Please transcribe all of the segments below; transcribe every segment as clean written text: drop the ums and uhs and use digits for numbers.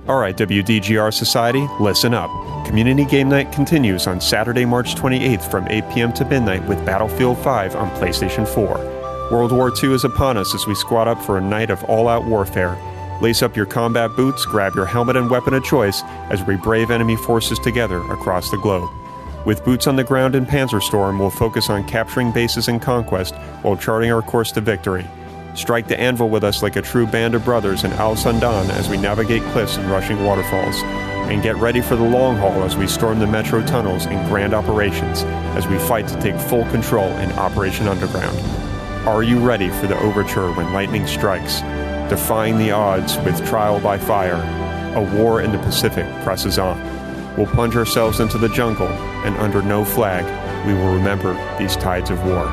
All right, WDGR Society, listen up. Community Game Night continues on Saturday, March 28th from 8 p.m. to midnight with Battlefield 5 on PlayStation 4. World War II is upon us as we squad up for a night of all-out warfare. Lace up your combat boots, grab your helmet and weapon of choice as we brave enemy forces together across the globe. With boots on the ground in Panzerstorm, we'll focus on capturing bases and conquest while charting our course to victory. Strike the anvil with us like a true band of brothers in Al Sundan as we navigate cliffs and rushing waterfalls. And get ready for the long haul as we storm the metro tunnels in grand operations as we fight to take full control in Operation Underground. Are you ready for the overture when lightning strikes? Defying the odds with trial by fire, a war in the Pacific presses on. We'll plunge ourselves into the jungle, and under no flag, we will remember these tides of war.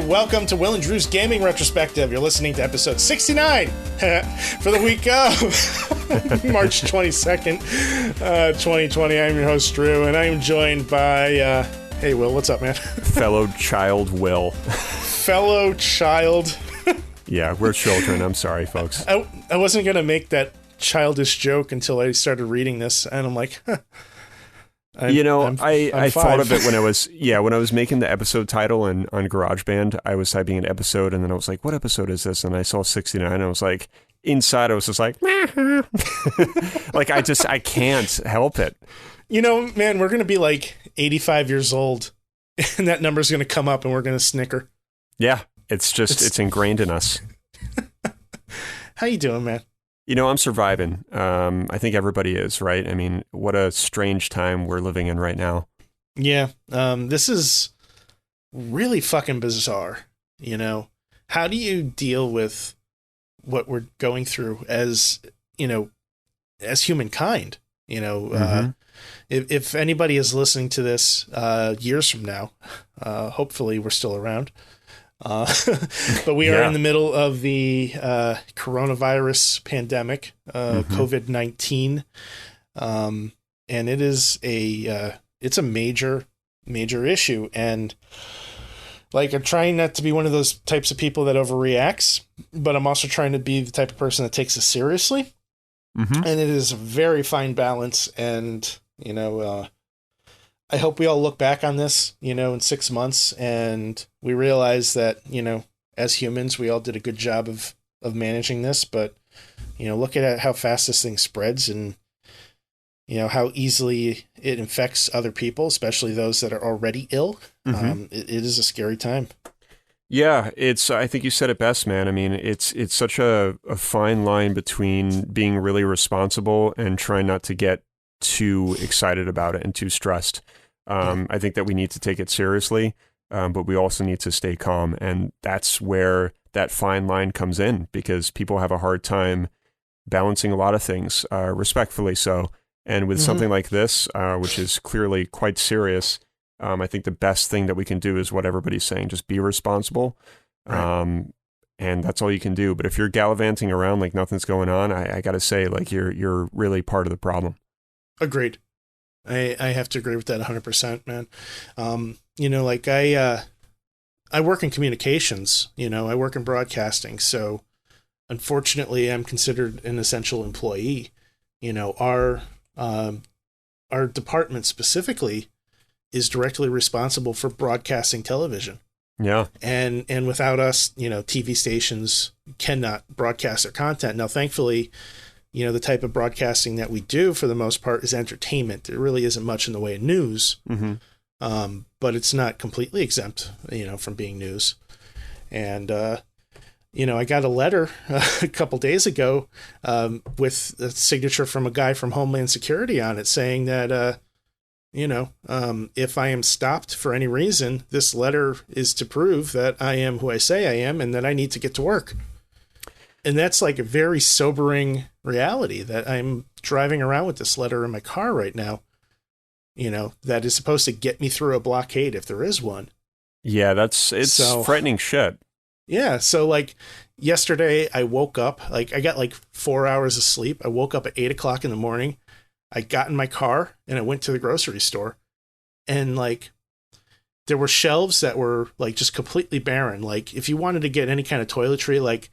Welcome to Will and Drew's Gaming Retrospective. You're listening to episode 69 for the week of March 22nd, 2020. I'm your host, Drew, and I'm joined by, hey, Will, what's up, man? Fellow child Will. Fellow child. Yeah, we're children. I'm sorry, folks. I wasn't going to make that childish joke until I started reading this, and I'm like, I thought of it when I was making the episode title on GarageBand. I was typing an episode, and then I was like, what episode is this? And I saw 69, and I was like, inside, I was just like, like, I can't help it. You know, man, we're going to be like 85 years old, and that number's going to come up, and we're going to snicker. Yeah, it's ingrained in us. How you doing, man? You know, I'm surviving. I think everybody is, right? I mean, what a strange time we're living in right now. Yeah, this is really fucking bizarre, you know? How do you deal with what we're going through as, you know, as humankind? You know, if anybody is listening to this years from now, hopefully we're still around. But we are in the middle of the coronavirus pandemic, COVID-19, and it is it's a major issue. And like, I'm trying not to be one of those types of people that overreacts, but I'm also trying to be the type of person that takes it seriously. And it is a very fine balance. And you know, I hope we all look back on this, you know, in 6 months, and we realize that, you know, as humans, we all did a good job of managing this. But, you know, look at how fast this thing spreads, and, you know, how easily it infects other people, especially those that are already ill. It is a scary time. Yeah, I think you said it best, man. I mean, it's such a fine line between being really responsible and trying not to get too excited about it and too stressed. I think that we need to take it seriously, but we also need to stay calm. And that's where that fine line comes in, because people have a hard time balancing a lot of things, respectfully so. And with something like this, which is clearly quite serious, I think the best thing that we can do is what everybody's saying, just be responsible. Right. And that's all you can do. But if you're gallivanting around like nothing's going on, I got to say, like, you're really part of the problem. Agreed. I have to agree with that 100%, man. You know, like I work in communications, you know, I work in broadcasting. So unfortunately I'm considered an essential employee. You know, our department specifically is directly responsible for broadcasting television. Yeah. And without us, you know, TV stations cannot broadcast their content. Now, thankfully, you know, the type of broadcasting that we do for the most part is entertainment. There really isn't much in the way of news, but it's not completely exempt, you know, from being news. And, you know, I got a letter a couple days ago with a signature from a guy from Homeland Security on it saying that, you know, if I am stopped for any reason, this letter is to prove that I am who I say I am and that I need to get to work. And that's like a very sobering reality that I'm driving around with this letter in my car right now, that is supposed to get me through a blockade if there is one. Yeah, it's frightening shit. Yeah. So like yesterday I woke up, like I got like 4 hours of sleep. I woke up at 8 o'clock in the morning. I got in my car and I went to the grocery store, and like there were shelves that were like just completely barren. Like if you wanted to get any kind of toiletry, like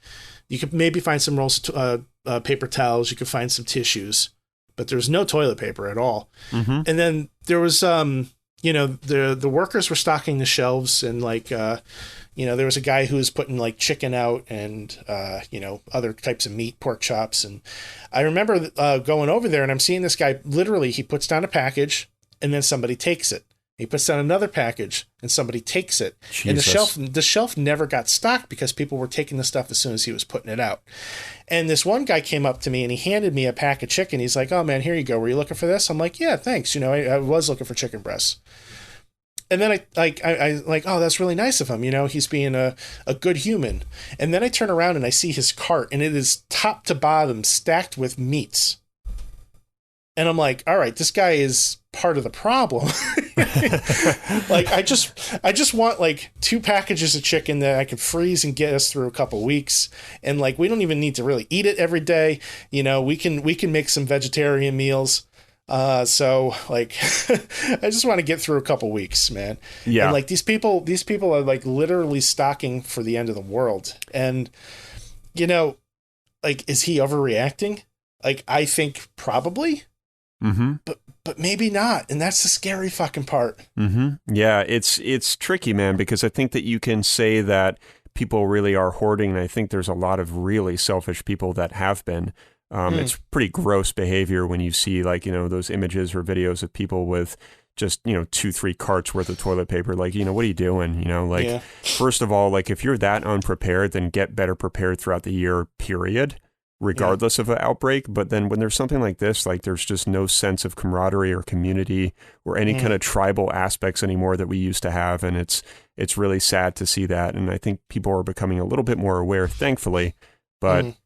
you could maybe find some rolls of paper towels. You could find some tissues, but there was no toilet paper at all. Mm-hmm. And then there was, the workers were stocking the shelves, and like, there was a guy who was putting like chicken out and, other types of meat, pork chops. And I remember going over there, and I'm seeing this guy, literally, he puts down a package and then somebody takes it. He puts down another package and somebody takes it. Jesus. And the shelf never got stocked because people were taking the stuff as soon as he was putting it out. And this one guy came up to me and he handed me a pack of chicken. He's like, "Oh man, here you go. Were you looking for this?" I'm like, "Yeah, thanks. I was looking for chicken breasts." And then I like, "Oh, that's really nice of him. He's being a good human." And then I turn around and I see his cart, and it is top to bottom stacked with meats. And I'm like, all right, this guy is part of the problem. Like, I just want like 2 packages of chicken that I can freeze and get us through a couple weeks. And like, we don't even need to really eat it every day. We can make some vegetarian meals. So like, I just want to get through a couple weeks, man. Yeah. And like these people are like literally stocking for the end of the world. And, like, is he overreacting? Like, I think probably. Mm-hmm. But maybe not, and that's the scary fucking part. Mm-hmm. Yeah, it's tricky, man, because I think that you can say that people really are hoarding, and I think there's a lot of really selfish people that have been. It's pretty gross behavior when you see like those images or videos of people with just 2-3 carts worth of toilet paper. Like what are you doing? First of all, like if you're that unprepared, then get better prepared throughout the year. Period. Regardless of an outbreak. But then when there's something like this, like there's just no sense of camaraderie or community or any kind of tribal aspects anymore that we used to have. And it's really sad to see that. And I think people are becoming a little bit more aware, thankfully. But,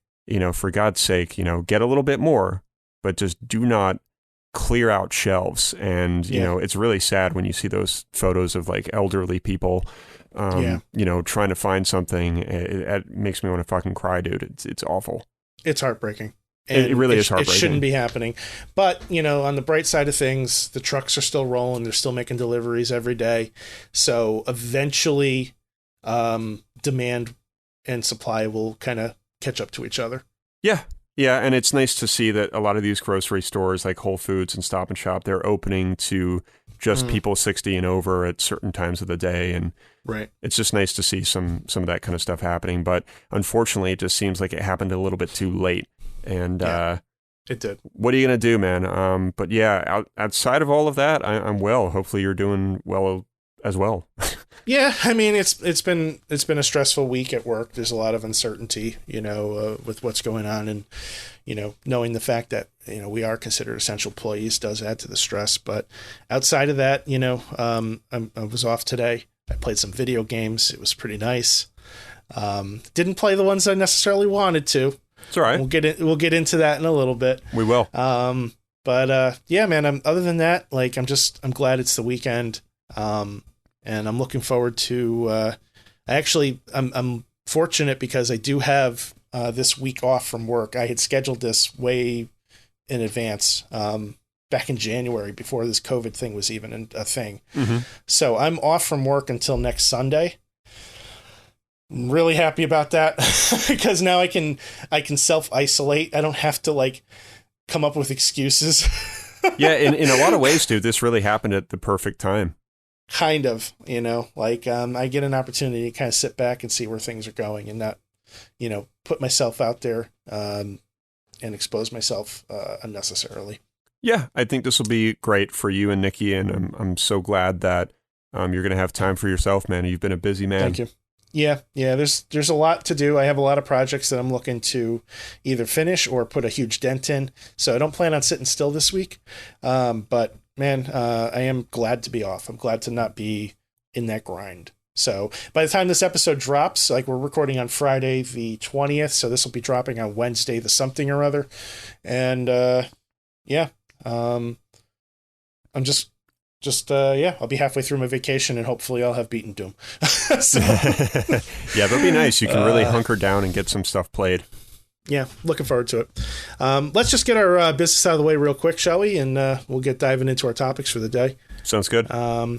for God's sake, get a little bit more, but just do not clear out shelves. And, it's really sad when you see those photos of like elderly people, trying to find something. It makes me want to fucking cry, dude. It's awful. It's heartbreaking. And it really is heartbreaking. It shouldn't be happening. But, on the bright side of things, the trucks are still rolling. They're still making deliveries every day. So eventually, demand and supply will kind of catch up to each other. Yeah. Yeah. And it's nice to see that a lot of these grocery stores like Whole Foods and Stop and Shop, they're opening to just people 60 and over at certain times of the day. And right. It's just nice to see some of that kind of stuff happening. But unfortunately, it just seems like it happened a little bit too late. And it did. What are you going to do, man? But yeah, outside of all of that, I'm well. Hopefully you're doing well as well. Yeah, I mean, it's been a stressful week at work. There's a lot of uncertainty, with what's going on, and knowing the fact that we are considered essential employees does add to the stress. But outside of that, I was off today. I played some video games. It was pretty nice. Didn't play the ones I necessarily wanted to. It's all right. We'll get into that in a little bit. We will. But yeah, man. Other than that, like I'm glad it's the weekend. And I'm looking forward to. I'm fortunate because I do have this week off from work. I had scheduled this way in advance, back in January before this COVID thing was even a thing. Mm-hmm. So I'm off from work until next Sunday. I'm really happy about that because now I can self-isolate. I don't have to like come up with excuses. Yeah, in a lot of ways, dude, this really happened at the perfect time. Kind of, I get an opportunity to kind of sit back and see where things are going and not, put myself out there and expose myself unnecessarily. Yeah, I think this will be great for you and Nikki, and I'm so glad that you're going to have time for yourself, man. You've been a busy man. Thank you. Yeah. There's a lot to do. I have a lot of projects that I'm looking to either finish or put a huge dent in. So I don't plan on sitting still this week. But man, I am glad to be off. I'm glad to not be in that grind. So by the time this episode drops, like we're recording on Friday the 20th, so this will be dropping on Wednesday the something or other. And I'll be halfway through my vacation and hopefully I'll have beaten Doom. So, yeah, that'll be nice. You can really hunker down and get some stuff played. Yeah, looking forward to it. Let's just get our business out of the way real quick, shall we? And we'll get diving into our topics for the day. Sounds good.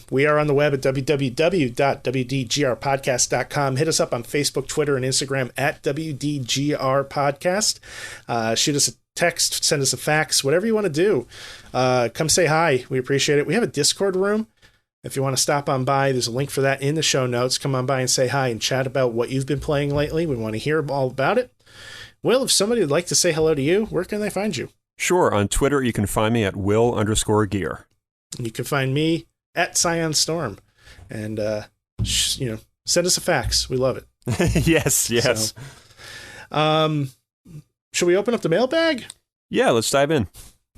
We are on the web at www.wdgrpodcast.com. Hit us up on Facebook, Twitter, and Instagram at WDGRPodcast. Shoot us a text, send us a fax, whatever you want to do. Come say hi. We appreciate it. We have a Discord room. If you want to stop on by, there's a link for that in the show notes. Come on by and say hi and chat about what you've been playing lately. We want to hear all about it. Will, if somebody would like to say hello to you, where can they find you? Sure. On Twitter, you can find me at Will_Gear. And you can find me at Scion Storm. And, send us a fax. We love it. Yes. So, should we open up the mailbag? Yeah, let's dive in.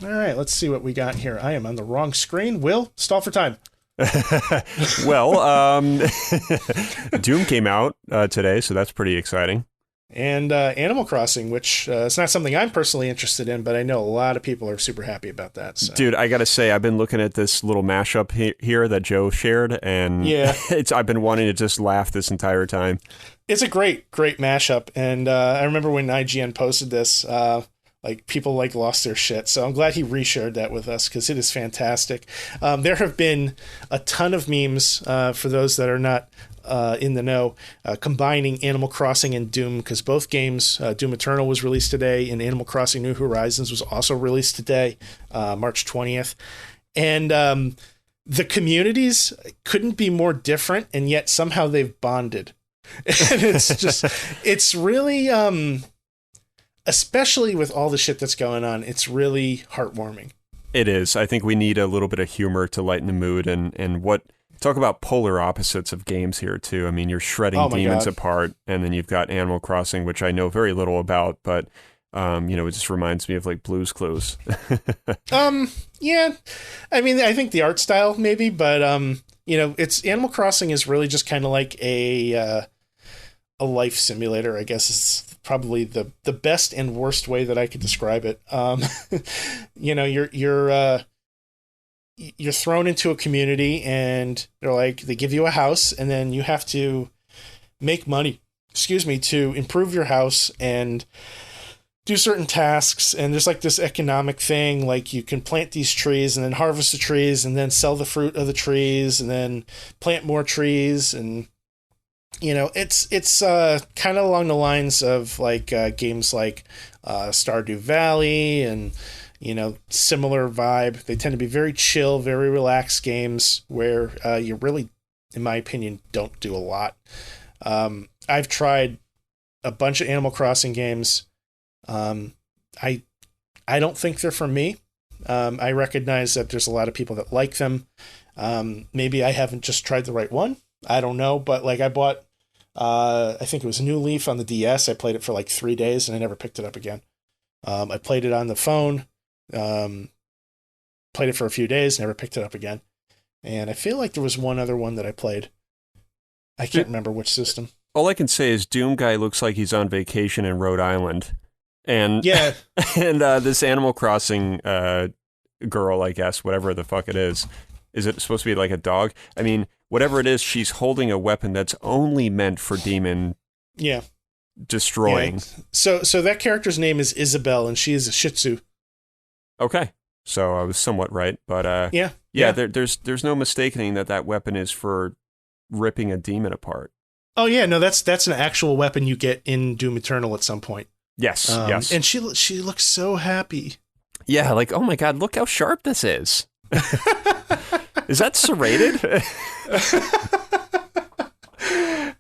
All right, let's see what we got here. I am on the wrong screen. Will, stall for time. Well, Doom came out today, so that's pretty exciting. And Animal Crossing, which it's not something I'm personally interested in, but I know a lot of people are super happy about that. So. Dude, I got to say, I've been looking at this little mashup here that Joe shared, and I've been wanting to just laugh this entire time. It's a great mashup, and I remember when IGN posted this, people lost their shit. So I'm glad he reshared that with us because it is fantastic. There have been a ton of memes for those that are not in the know, combining Animal Crossing and Doom, because both games, Doom Eternal was released today, and Animal Crossing New Horizons was also released today, March 20th. And the communities couldn't be more different, and yet somehow they've bonded. And it's really, especially with all the shit that's going on, it's really heartwarming. It is. I think we need a little bit of humor to lighten the mood, and what... Talk about polar opposites of games here, too. I mean, you're shredding demons apart, and then you've got Animal Crossing, which I know very little about, but, it just reminds me of, Blue's Clues. Yeah. I mean, I think the art style, maybe, but, it's Animal Crossing is really just kind of like a life simulator, I guess is probably the best and worst way that I could describe it. You're thrown into a community and they give you a house and then you have to make money, to improve your house and do certain tasks. And there's this economic thing, you can plant these trees and then harvest the trees and then sell the fruit of the trees and then plant more trees. And, it's kind of along the lines of games like Stardew Valley and, similar vibe. They tend to be very chill, very relaxed games where you really, in my opinion, don't do a lot. I've tried a bunch of Animal Crossing games. I don't think they're for me. I recognize that there's a lot of people that like them. Maybe I haven't just tried the right one. I don't know, but I bought, I think it was New Leaf on the DS. I played it for 3 days and I never picked it up again. I played it on the phone. Played it for a few days, never picked it up again. And I feel like there was one other one that I played. I can't remember which system. All I can say is Doom Guy looks like he's on vacation in Rhode Island. And yeah. And this Animal Crossing girl, I guess, whatever the fuck it is it supposed to be like a dog? I mean, whatever it is, she's holding a weapon that's only meant for demon destroying. Yeah. So that character's name is Isabel, and she is a Shih Tzu. Okay, so I was somewhat right, but there's no mistaking that weapon is for ripping a demon apart. Oh yeah, no, that's an actual weapon you get in Doom Eternal at some point. Yes, yes, and she looks so happy. Yeah, oh my god, look how sharp this is. Is that serrated?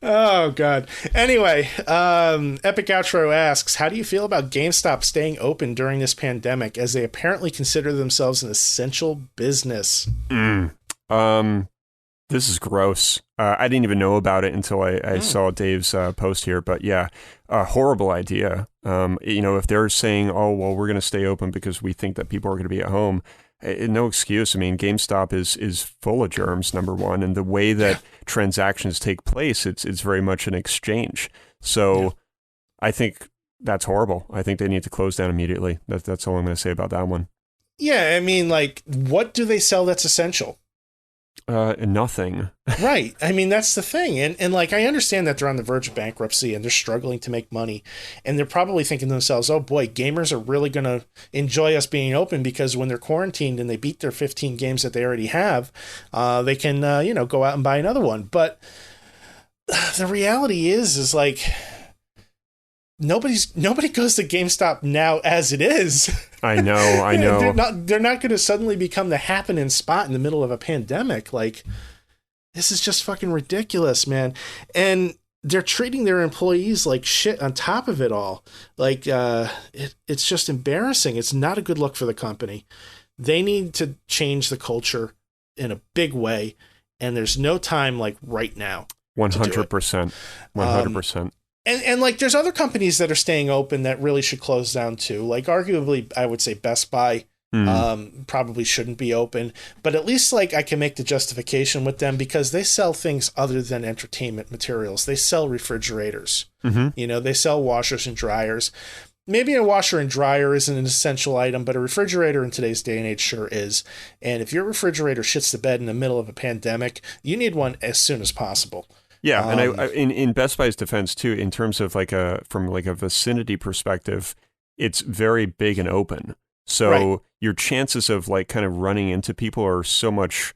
Oh, God. Anyway, Epic Outro asks, how do you feel about GameStop staying open during this pandemic as they apparently consider themselves an essential business? This is gross. I didn't even know about it until I saw Dave's post here, but yeah, horrible idea. If they're saying, oh, well, we're going to stay open because we think that people are going to be at home, no excuse. I mean, GameStop is full of germs, number one, and the way that transactions take place, it's very much an exchange. So I think that's horrible. I think they need to close down immediately. That's all I'm going to say about that one. Yeah, I mean, like, what do they sell that's essential? Nothing. Right. I mean, that's the thing. And like, I understand that they're on the verge of bankruptcy and they're struggling to make money. And they're probably thinking to themselves, oh boy, gamers are really going to enjoy us being open, because when they're quarantined and they beat their 15 games that they already have, they can, go out and buy another one. But the reality is like, nobody goes to GameStop now as it is. I know. They're not going to suddenly become the happening spot in the middle of a pandemic. Like, this is just fucking ridiculous, man. And they're treating their employees like shit on top of it all. Like, it's just embarrassing. It's not a good look for the company. They need to change the culture in a big way. And there's no time like right now. 100%. 100%. And like, there's other companies that are staying open that really should close down too. Like, arguably, I would say Best Buy probably shouldn't be open, but at least like I can make the justification with them, because they sell things other than entertainment materials. They sell refrigerators, they sell washers and dryers. Maybe a washer and dryer isn't an essential item, but a refrigerator in today's day and age sure is. And if your refrigerator shits the bed in the middle of a pandemic, you need one as soon as possible. Yeah, and I in Best Buy's defense too, in terms of from a vicinity perspective, it's very big and open. So your chances of like kind of running into people are so much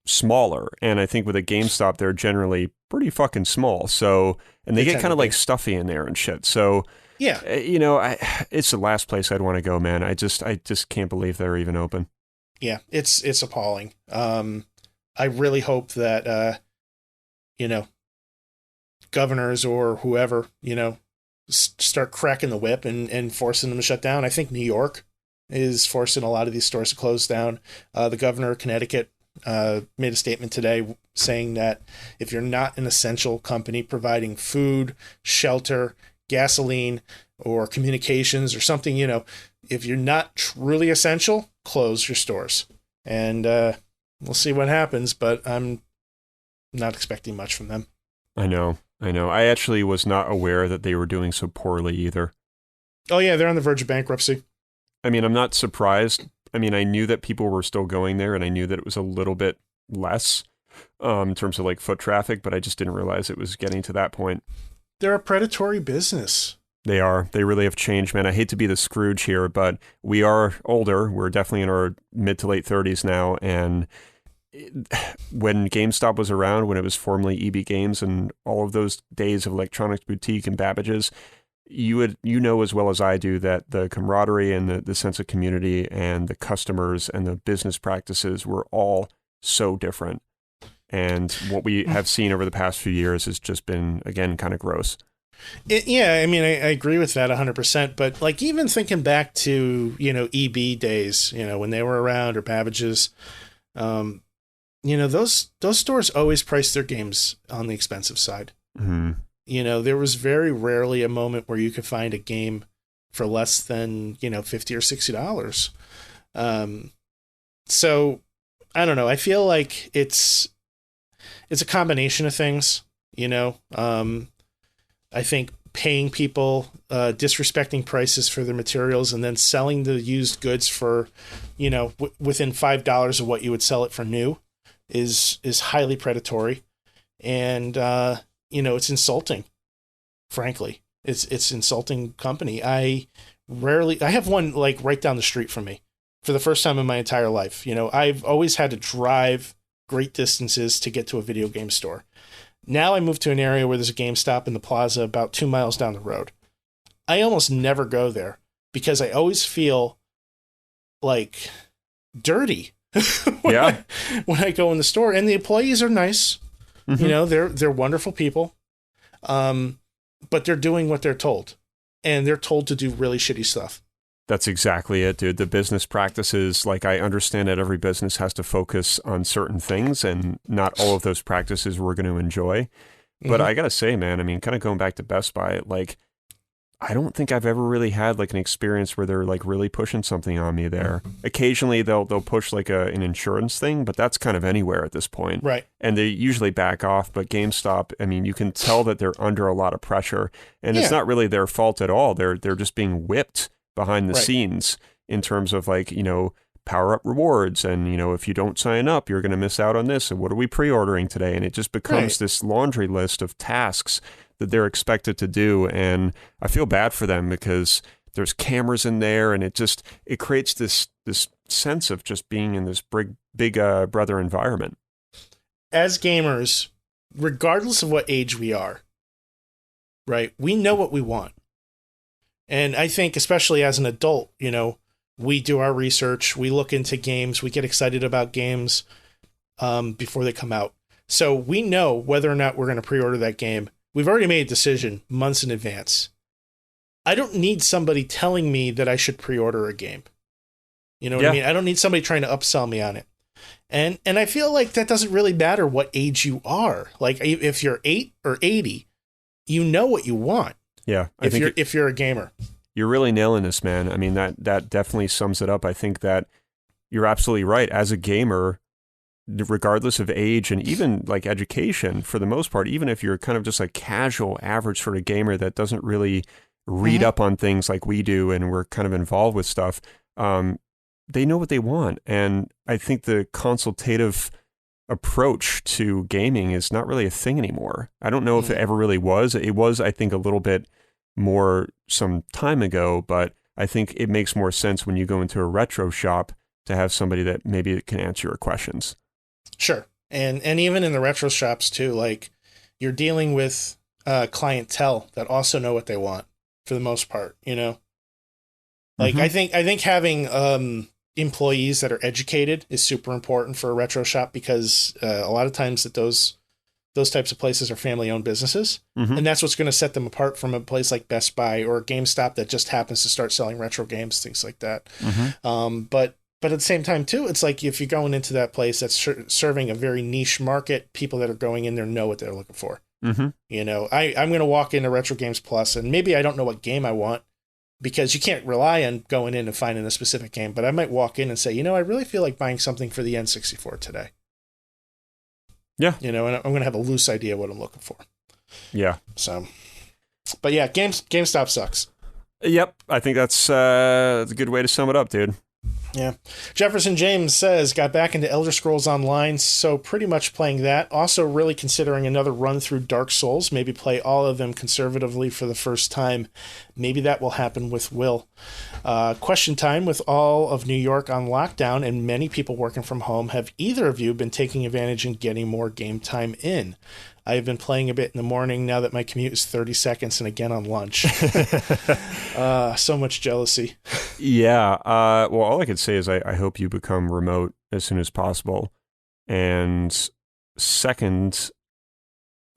smaller. And I think with a GameStop, they're generally pretty fucking small. So, and they get kind of like stuffy in there and shit. So yeah, it's the last place I'd want to go, man. I just can't believe they're even open. Yeah, it's appalling. I really hope that governors or whoever, start cracking the whip and forcing them to shut down. I think New York is forcing a lot of these stores to close down. The governor of Connecticut made a statement today saying that if you're not an essential company providing food, shelter, gasoline, or communications or something, if you're not truly essential, close your stores. And we'll see what happens, but I'm not expecting much from them. I know. I actually was not aware that they were doing so poorly either. Oh yeah, they're on the verge of bankruptcy. I mean, I'm not surprised. I mean, I knew that people were still going there, and I knew that it was a little bit less in terms of like foot traffic, but I just didn't realize it was getting to that point. They're a predatory business. They are. They really have changed, man. I hate to be the Scrooge here, but we are older. We're definitely in our mid to late 30s now, and when GameStop was around, when it was formerly EB Games and all of those days of Electronics Boutique and Babbage's, you know as well as I do that the camaraderie and the sense of community and the customers and the business practices were all so different. And what we have seen over the past few years has just been, again, kind of gross. I mean, I agree with that 100%. But like, even thinking back to, EB days, when they were around, or Babbage's, those stores always priced their games on the expensive side. Mm-hmm. There was very rarely a moment where you could find a game for less than, $50 or $60. So I don't know. I feel like it's a combination of things, I think paying people, disrespecting prices for their materials, and then selling the used goods for, within $5 of what you would sell it for new is highly predatory. And, it's insulting, frankly. It's insulting company. I have one like right down the street from me for the first time in my entire life. I've always had to drive great distances to get to a video game store. Now I moved to an area where there's a GameStop in the plaza about 2 miles down the road. I almost never go there because I always feel like dirty when I go in the store. And the employees are nice. Mm-hmm. They're wonderful people. But they're doing what they're told. And they're told to do really shitty stuff. That's exactly it, dude. The business practices, like, I understand that every business has to focus on certain things, and not all of those practices we're going to enjoy. But I got to say, man, I mean, kind of going back to Best Buy, like, I don't think I've ever really had like an experience where they're like really pushing something on me there. Occasionally they'll push like an insurance thing, but that's kind of anywhere at this point. Right. And they usually back off, but GameStop, I mean, you can tell that they're under a lot of pressure, and it's not really their fault at all. They're just being whipped behind the scenes in terms of like, power up rewards, and if you don't sign up, you're going to miss out on this, and what are we pre-ordering today? And it just becomes this laundry list of tasks that they're expected to do. And I feel bad for them because there's cameras in there, and it creates this sense of just being in this big brother environment. As gamers, regardless of what age we are, right, we know what we want. And I think especially as an adult, we do our research, we look into games, we get excited about games before they come out. So we know whether or not we're going to pre-order that game. We've already made a decision months in advance. I don't need somebody telling me that I should pre-order a game. You know what I mean? I don't need somebody trying to upsell me on it. And I feel like that doesn't really matter what age you are. Like if you're 8 or 80, you know what you want. Yeah. If you're a gamer. You're really nailing this, man. I mean, that definitely sums it up. I think that you're absolutely right. As a gamer, regardless of age and even like education, for the most part, even if you're kind of just like casual, average sort of gamer that doesn't really read up on things like we do and we're kind of involved with stuff, they know what they want. And I think the consultative approach to gaming is not really a thing anymore. I don't know if it ever really was. It was, I think, a little bit more some time ago, but I think it makes more sense when you go into a retro shop to have somebody that maybe can answer your questions. Sure. And even in the retro shops too, like you're dealing with clientele that also know what they want for the most part, Like I think having employees that are educated is super important for a retro shop, because a lot of times that those types of places are family-owned businesses, and that's what's going to set them apart from a place like Best Buy or GameStop that just happens to start selling retro games, things like that. But at the same time, too, it's like if you're going into that place that's serving a very niche market, people that are going in there know what they're looking for. I'm going to walk into Retro Games Plus, and maybe I don't know what game I want, because you can't rely on going in and finding a specific game. But I might walk in and say, I really feel like buying something for the N64 today. Yeah. And I'm going to have a loose idea what I'm looking for. Yeah. So, but yeah, GameStop sucks. Yep. I think that's a good way to sum it up, dude. Yeah. Jefferson James says, got back into Elder Scrolls Online, so pretty much playing that. Also really considering another run through Dark Souls, maybe play all of them conservatively for the first time. Maybe that will happen with Will. Question time: with all of New York on lockdown and many people working from home, have either of you been taking advantage and getting more game time in? I have been playing a bit in the morning now that my commute is 30 seconds and again on lunch. So much jealousy. Yeah. Well, all I could say is I hope you become remote as soon as possible. And second,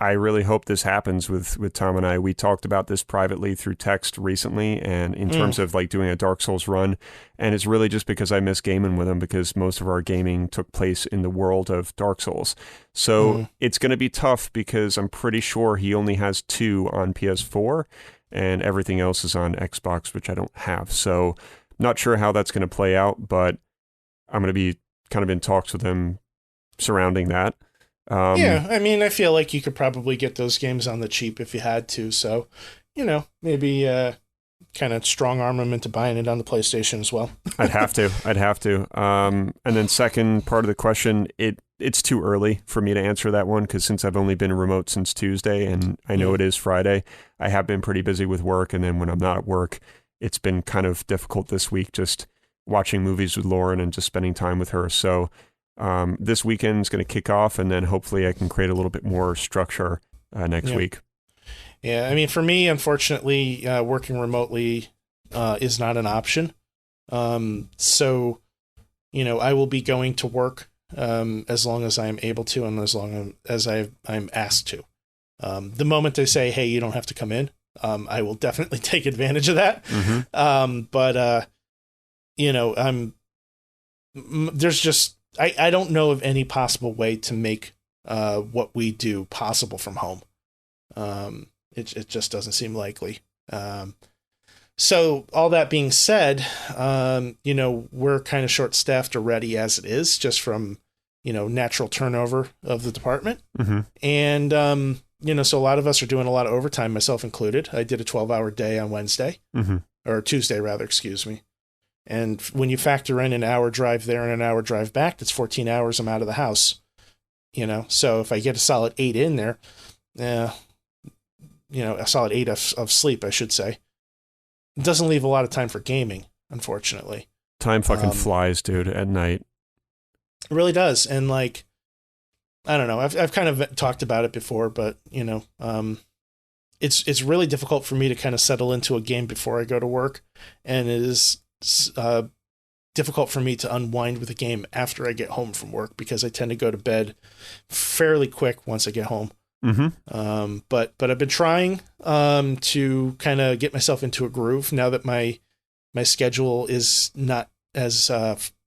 I really hope this happens with Tom and I. We talked about this privately through text recently, and in terms of like doing a Dark Souls run, and it's really just because I miss gaming with him, because most of our gaming took place in the world of Dark Souls. So it's going to be tough, because I'm pretty sure he only has 2 on PS4 and everything else is on Xbox, which I don't have. So not sure how that's going to play out, but I'm going to be kind of in talks with him surrounding that. Yeah, I mean, I feel like you could probably get those games on the cheap if you had to. So, maybe kind of strong arm him into buying it on the PlayStation as well. I'd have to. And then second part of the question, it's too early for me to answer that one, because since I've only been remote since Tuesday and I know it is Friday, I have been pretty busy with work. And then when I'm not at work, it's been kind of difficult this week, just watching movies with Lauren and just spending time with her. So this weekend is going to kick off, and then hopefully I can create a little bit more structure next week. Yeah, I mean, for me, unfortunately, working remotely is not an option. So, I will be going to work as long as I'm able to, and as long as I'm asked to. The moment they say, hey, you don't have to come in, I will definitely take advantage of that. There's just, I don't know of any possible way to make what we do possible from home. It just doesn't seem likely. So all that being said, we're kind of short-staffed already as it is, just from, natural turnover of the department. Mm-hmm. And, so a lot of us are doing a lot of overtime, myself included. I did a 12-hour day on Wednesday, or Tuesday rather, excuse me. And when you factor in an hour drive there and an hour drive back, that's 14 hours I'm out of the house. So if I get a solid 8 in there, a solid 8 of sleep, I should say. It doesn't leave a lot of time for gaming, unfortunately. Time fucking flies, dude, at night. It really does. And I don't know, I've kind of talked about it before, but it's really difficult for me to kind of settle into a game before I go to work. And it is difficult for me to unwind with a game after I get home from work, because I tend to go to bed fairly quick once I get home. Mm-hmm. But I've been trying to kind of get myself into a groove now that my schedule is not as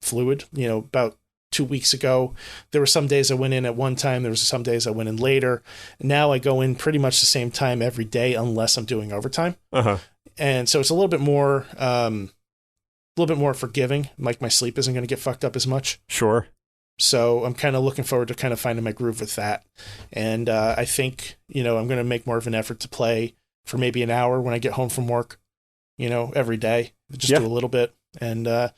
fluid. About 2 weeks ago, there were some days I went in at one time. There was some days I went in later. Now I go in pretty much the same time every day, unless I'm doing overtime. And so it's a little bit more forgiving. Like my sleep isn't going to get fucked up as much. Sure. So I'm kind of looking forward to kind of finding my groove with that. And I think, I'm going to make more of an effort to play for maybe an hour when I get home from work, every day. Just do a little bit. And I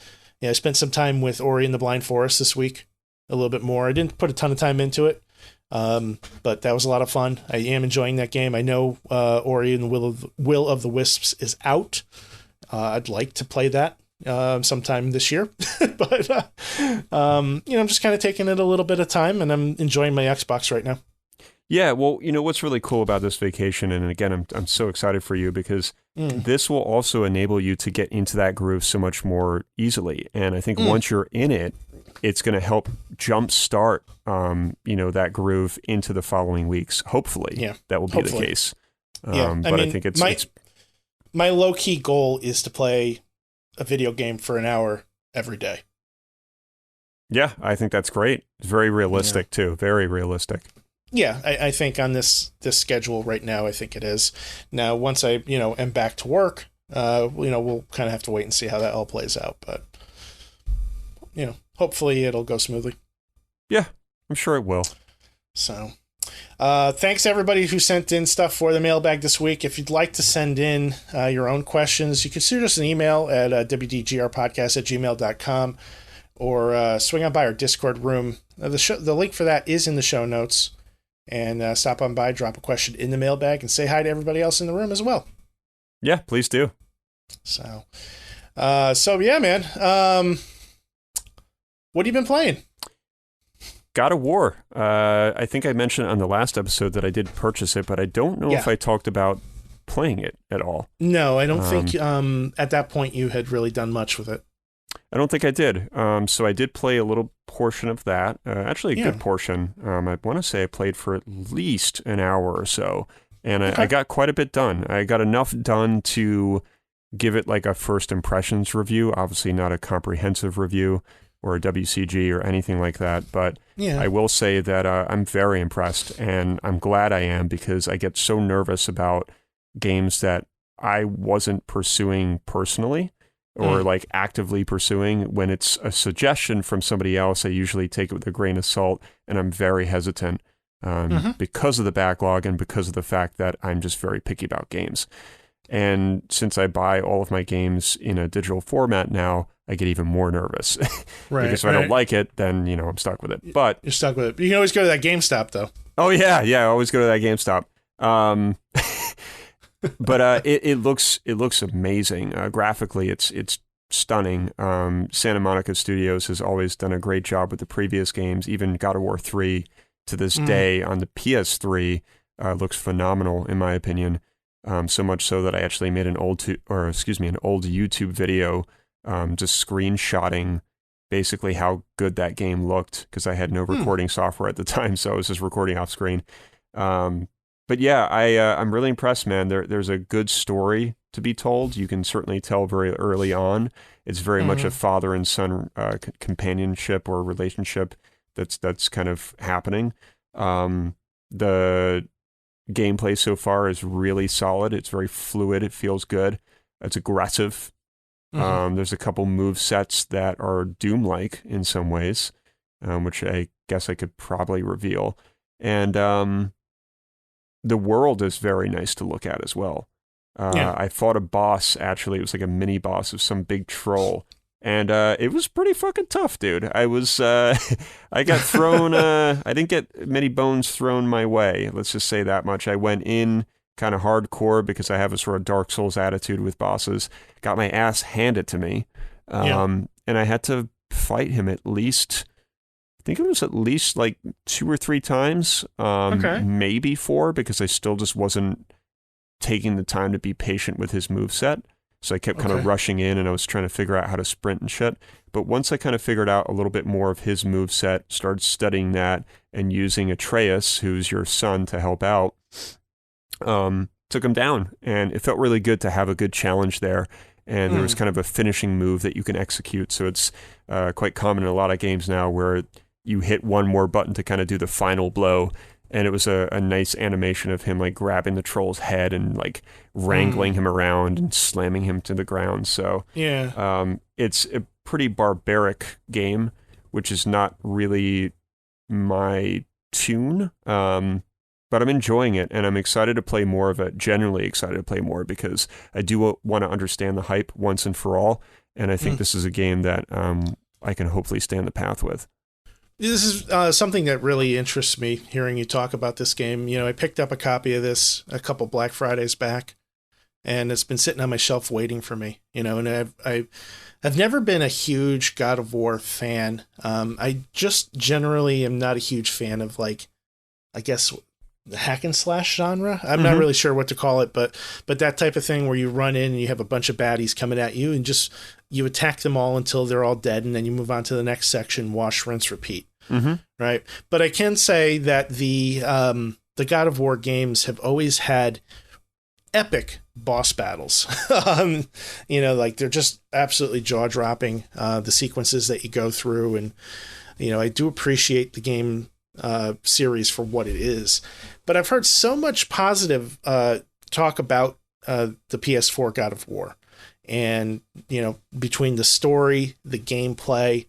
spent some time with Ori and the Blind Forest this week, a little bit more. I didn't put a ton of time into it, but that was a lot of fun. I am enjoying that game. I know Ori and the Will of the Wisps is out. I'd like to play that sometime this year, but I'm just kind of taking it a little bit of time, and I'm enjoying my Xbox right now. Yeah, well, what's really cool about this vacation, and again, I'm so excited for you, because this will also enable you to get into that groove so much more easily. And I think once you're in it, it's going to help jumpstart, that groove into the following weeks. Hopefully, that will be the case. But I think it's my low-key goal is to play a video game for an hour every day. Yeah, I think that's great. It's very realistic too. Very realistic. Yeah, I think on this schedule right now, I think it is. Now, once I, am back to work, we'll kind of have to wait and see how that all plays out. But, hopefully it'll go smoothly. Yeah, I'm sure it will. So, thanks everybody who sent in stuff for the mailbag this week. If you'd like to send in your own questions, you can shoot us an email at wdgrpodcast@gmail.com, or swing on by our Discord room. The link for that is in the show notes. And stop on by, drop a question in the mailbag, and say hi to everybody else in the room as well. Yeah, please do. So yeah, man. What have you been playing? God of War. I think I mentioned on the last episode that I did purchase it, but I don't know if I talked about playing it at all. No, I don't think at that point you had really done much with it. I don't think I did. So I did play a little portion of that. Actually, a good portion. I want to say I played for at least an hour or so. And I got quite a bit done. I got enough done to give it like a first impressions review. Obviously not a comprehensive review or a WCG or anything like that. But I will say that I'm very impressed. And I'm glad I am, because I get so nervous about games that I wasn't pursuing personally, or like actively pursuing. When it's a suggestion from somebody else, I usually take it with a grain of salt, and I'm very hesitant because of the backlog and because of the fact that I'm just very picky about games. And since I buy all of my games in a digital format now, I get even more nervous. Right. Because if I don't like it, then, I'm stuck with it. But you're stuck with it. You can always go to that GameStop, though. Oh, yeah. I always go to that GameStop. But it looks amazing. Graphically, it's stunning. Santa Monica Studios has always done a great job with the previous games. Even God of War 3 to this day on the PS3 looks phenomenal, in my opinion. So much so that I actually made an old YouTube video just screenshotting basically how good that game looked, because I had no recording software at the time, so I was just recording off screen. But yeah, I'm really impressed, man. There's a good story to be told. You can certainly tell very early on. It's very much a father and son companionship or relationship that's kind of happening. The gameplay so far is really solid. It's very fluid. It feels good. It's aggressive. Mhm. There's a couple move sets that are Doom-like in some ways, which I guess I could probably reveal. And the world is very nice to look at as well. Yeah. I fought a boss, actually. It was like a mini boss of some big troll. And it was pretty fucking tough, dude. I was, I got thrown, I didn't get many bones thrown my way. Let's just say that much. I went in kind of hardcore because I have a sort of Dark Souls attitude with bosses. Got my ass handed to me. Yeah. And I had to fight him at least, I think it was at least like 2 or 3 times, Okay. maybe 4, because I still just wasn't taking the time to be patient with his moveset. So I kept kind of Okay. rushing in and I was trying to figure out how to sprint and shit. But once I kind of figured out a little bit more of his moveset, started studying that and using Atreus, who's your son, to help out, took him down. And it felt really good to have a good challenge there. And there was kind of a finishing move that you can execute. So it's quite common in a lot of games now where you hit one more button to kind of do the final blow. And it was a nice animation of him like grabbing the troll's head and like wrangling him around and slamming him to the ground. So Yeah. it's a pretty barbaric game, which is not really my tune. But I'm enjoying it and I'm excited to play more of it, genuinely excited to play more because I do want to understand the hype once and for all. And I think this is a game that I can hopefully stay on the path with. This is something that really interests me, hearing you talk about this game. You know, I picked up a copy of this a couple Black Fridays back, and it's been sitting on my shelf waiting for me. You know, and I've never been a huge God of War fan. I just generally am not a huge fan of, like, I guess, the hack and slash genre. I'm not really sure what to call it, but that type of thing where you run in and you have a bunch of baddies coming at you and just you attack them all until they're all dead, and then you move on to the next section, wash, rinse, repeat. Right. But I can say that the God of War games have always had epic boss battles. You know, like they're just absolutely jaw dropping, the sequences that you go through. And, you know, I do appreciate the game series for what it is, but I've heard so much positive talk about the PS4 God of War, and, you know, between the story, the gameplay,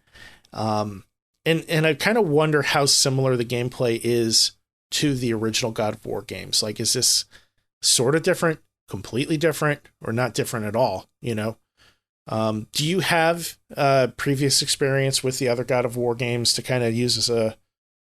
and I kind of wonder how similar the gameplay is to the original God of War games. Like, is this sort of different, completely different, or not different at all? You know, do you have previous experience with the other God of War games to kind of use as a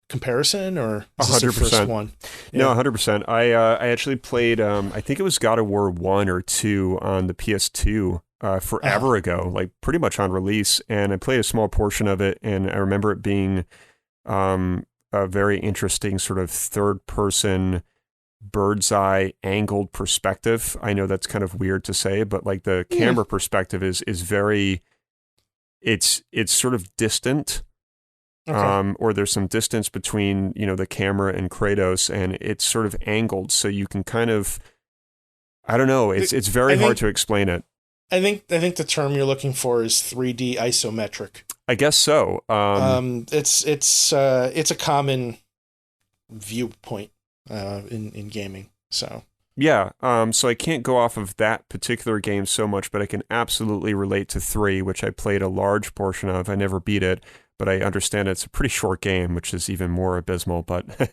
comparison, or is this your first one? Yeah. No, 100%. I actually played, I think it was God of War 1 or 2 on the PS2 forever ago, like pretty much on release. And I played a small portion of it, and I remember it being a very interesting sort of third-person, bird's eye angled perspective. I know that's kind of weird to say, but like the camera perspective is very, it's sort of distant. Okay. Or there's some distance between, you know, the camera and Kratos, and it's sort of angled, so you can kind of, I don't know, it's very hard to explain it. I think the term you're looking for is 3D isometric. I guess so. It's a common viewpoint in gaming. So yeah. So I can't go off of that particular game so much, but I can absolutely relate to 3, which I played a large portion of. I never beat it, but I understand it's a pretty short game, which is even more abysmal. But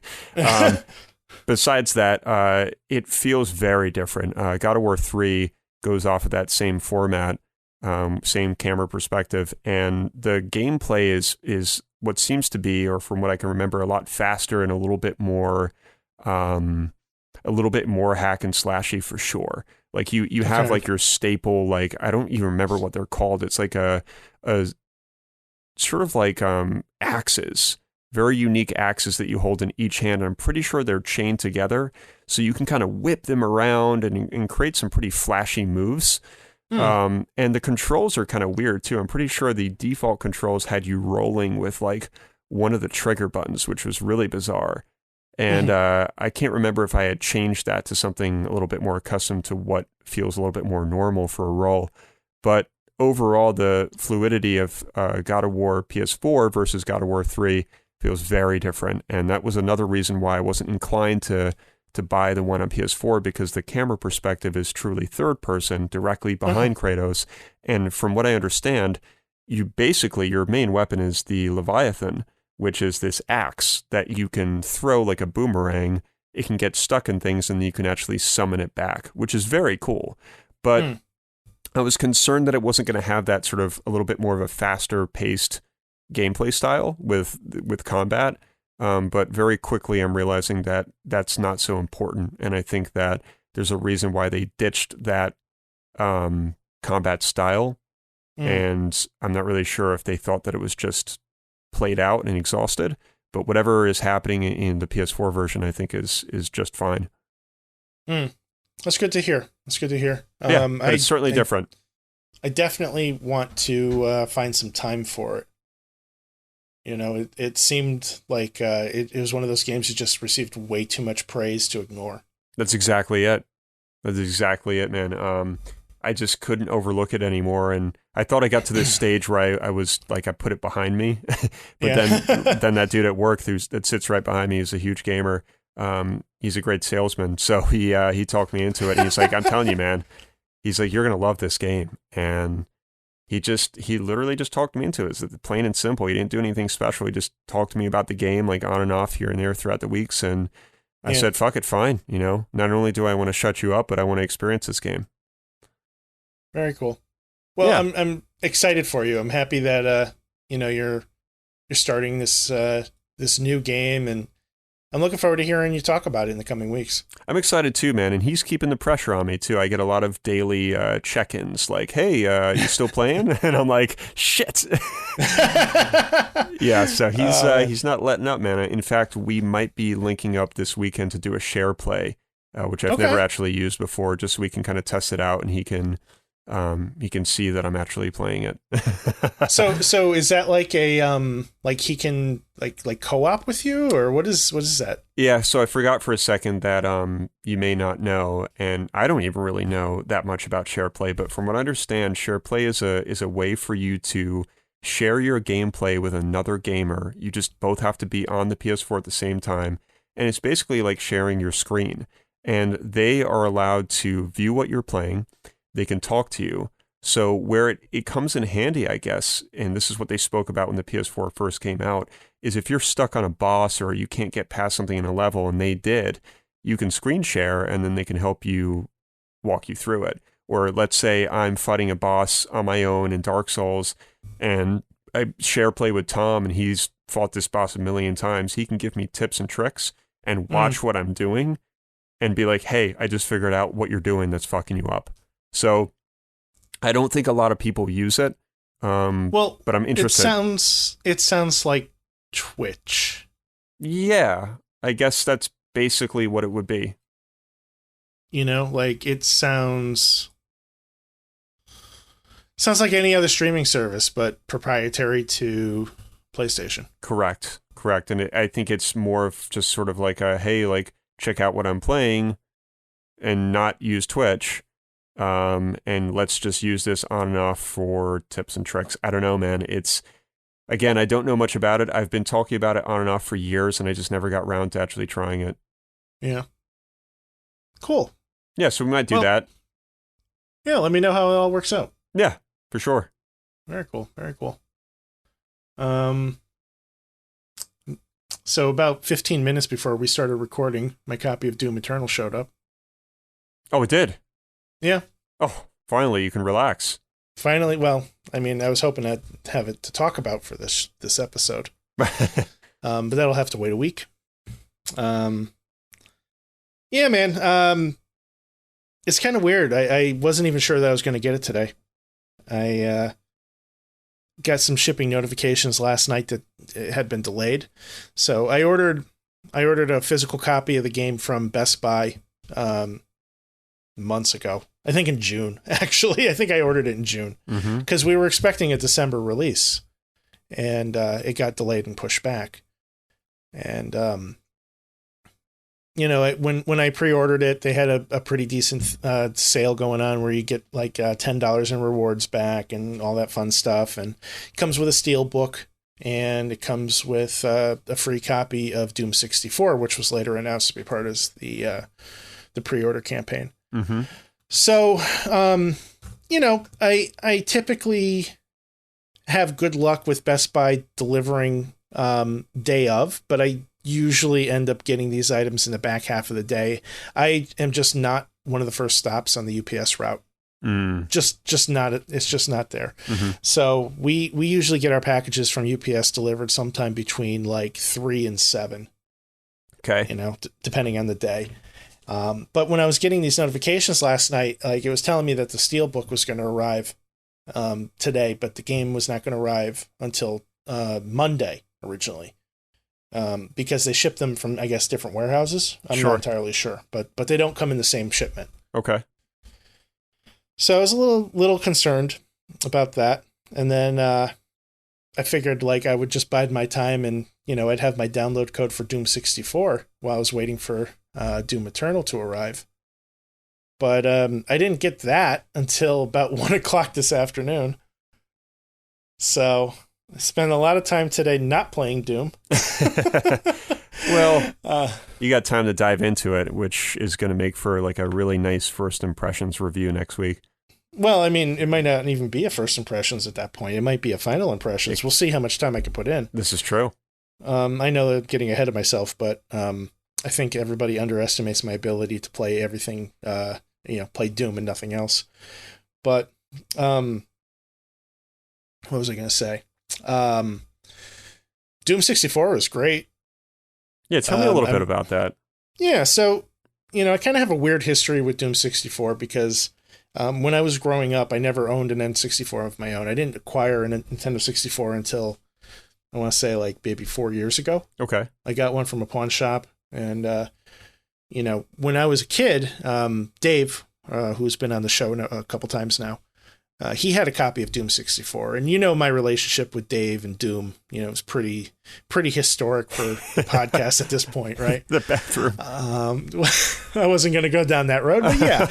besides that, it feels very different. God of War 3 goes off of that same format, same camera perspective, and the gameplay is what seems to be, or from what I can remember, a lot faster and a little bit more hack and slashy for sure. Like you have like your staple, like I don't even remember what they're called. It's like a sort of like axes, very unique axes that you hold in each hand. I'm pretty sure they're chained together, so you can kind of whip them around and create some pretty flashy moves. And the controls are kind of weird too. I'm pretty sure the default controls had you rolling with like one of the trigger buttons, which was really bizarre. And I can't remember if I had changed that to something a little bit more accustomed to what feels a little bit more normal for a roll. But overall, the fluidity of God of War PS4 versus God of War 3 feels very different. And that was another reason why I wasn't inclined to to buy the one on PS4 because the camera perspective is truly third person directly behind Kratos. And from what I understand, your main weapon is the Leviathan, which is this axe that you can throw like a boomerang. It can get stuck in things and you can actually summon it back, which is very cool. But I was concerned that it wasn't going to have that sort of a little bit more of a faster paced gameplay style with combat. But very quickly I'm realizing that that's not so important. And I think that there's a reason why they ditched that combat style. And I'm not really sure if they thought that it was just played out and exhausted. But whatever is happening in the PS4 version, I think is just fine. That's good to hear. Yeah, but it's certainly different. I definitely want to find some time for it. You know, it seemed like it was one of those games that just received way too much praise to ignore. That's exactly it. Man. I just couldn't overlook it anymore. And I thought I got to this stage where I was like, I put it behind me. But then that dude at work that sits right behind me is a huge gamer. He's a great salesman. So he talked me into it. And he's like, I'm telling you, man, he's like, you're going to love this game. And he literally just talked me into it. It's plain and simple. He didn't do anything special. He just talked to me about the game, like on and off here and there throughout the weeks. And I said, fuck it, fine. You know, not only do I want to shut you up, but I want to experience this game. Very cool. Well, yeah. I'm excited for you. I'm happy that you're starting this new game, and I'm looking forward to hearing you talk about it in the coming weeks. I'm excited too, man, and he's keeping the pressure on me too. I get a lot of daily check-ins, like, "Hey, you still playing?" And I'm like, "Shit." Yeah, so he's not letting up, man. In fact, we might be linking up this weekend to do a share play, which I've never actually used before, just so we can kind of test it out, and he can see that I'm actually playing it. So is that like a like he can like co-op with you, or what is that? Yeah, so I forgot for a second that you may not know, and I don't even really know that much about SharePlay, but from what I understand, SharePlay is a way for you to share your gameplay with another gamer. You just both have to be on the PS4 at the same time, and it's basically like sharing your screen. And they are allowed to view what you're playing. They can talk to you. So where it comes in handy, I guess, and this is what they spoke about when the PS4 first came out, is if you're stuck on a boss or you can't get past something in a level, and they did, you can screen share and then they can help you walk you through it. Or let's say I'm fighting a boss on my own in Dark Souls and I share play with Tom and he's fought this boss a million times. He can give me tips and tricks and watch what I'm doing and be like, hey, I just figured out what you're doing that's fucking you up. So I don't think a lot of people use it. But I'm interested. It sounds like Twitch. Yeah, I guess that's basically what it would be. You know, like it sounds like any other streaming service, but proprietary to PlayStation. Correct. And I think it's more of just sort of like a, hey, like, check out what I'm playing and not use Twitch. And let's just use this on and off for tips and tricks. I don't know, man. Again, I don't know much about it. I've been talking about it on and off for years, and I just never got around to actually trying it. Yeah. Cool. Yeah, so we might do that. Yeah, let me know how it all works out. Yeah, for sure. Very cool. So about 15 minutes before we started recording, my copy of Doom Eternal showed up. Oh, it did? Yeah. Oh, finally, you can relax. Finally, well, I mean, I was hoping I'd have it to talk about for this episode. But that'll have to wait a week. Yeah, man. It's kind of weird. I wasn't even sure that I was going to get it today. I got some shipping notifications last night that it had been delayed. So I ordered a physical copy of the game from Best Buy months ago. I think in June, actually. I think I ordered it in June because we were expecting a December release, and it got delayed and pushed back. And you know, when I pre-ordered it, they had a pretty decent sale going on where you get like $10 in rewards back and all that fun stuff, and it comes with a steel book and it comes with a free copy of Doom 64, which was later announced to be part of the pre-order campaign. Mm-hmm. So, I typically have good luck with Best Buy delivering day of, but I usually end up getting these items in the back half of the day. I am just not one of the first stops on the UPS route. Just not. It's just not there. Mm-hmm. So we usually get our packages from UPS delivered sometime between like 3 and 7. Okay. Depending on the day. But when I was getting these notifications last night, like it was telling me that the Steelbook was going to arrive today, but the game was not going to arrive until Monday originally, because they ship them from, I guess, different warehouses. I'm not entirely sure, but they don't come in the same shipment. Okay. So I was a little concerned about that, and then I figured like I would just bide my time, and I'd have my download code for Doom 64 while I was waiting for Doom Eternal to arrive. But I didn't get that until about 1 o'clock this afternoon. So I spent a lot of time today not playing Doom. Well, you got time to dive into it, which is going to make for like a really nice first impressions review next week. Well, I mean, it might not even be a first impressions at that point. It might be a final impressions. We'll see how much time I can put in. This is true. I know that I'm getting ahead of myself, but I think everybody underestimates my ability to play everything, play Doom and nothing else. But what was I going to say? Doom 64 was great. Yeah, tell me a little bit about that. Yeah, so, I kind of have a weird history with Doom 64 because when I was growing up, I never owned an N64 of my own. I didn't acquire a Nintendo 64 until, I want to say, like, maybe 4 years ago. Okay. I got one from a pawn shop, and, when I was a kid, Dave, who's been on the show a couple times now, he had a copy of Doom 64, and my relationship with Dave and Doom, it was pretty historic for the podcast at this point, right? The bathroom. I wasn't going to go down that road, but yeah.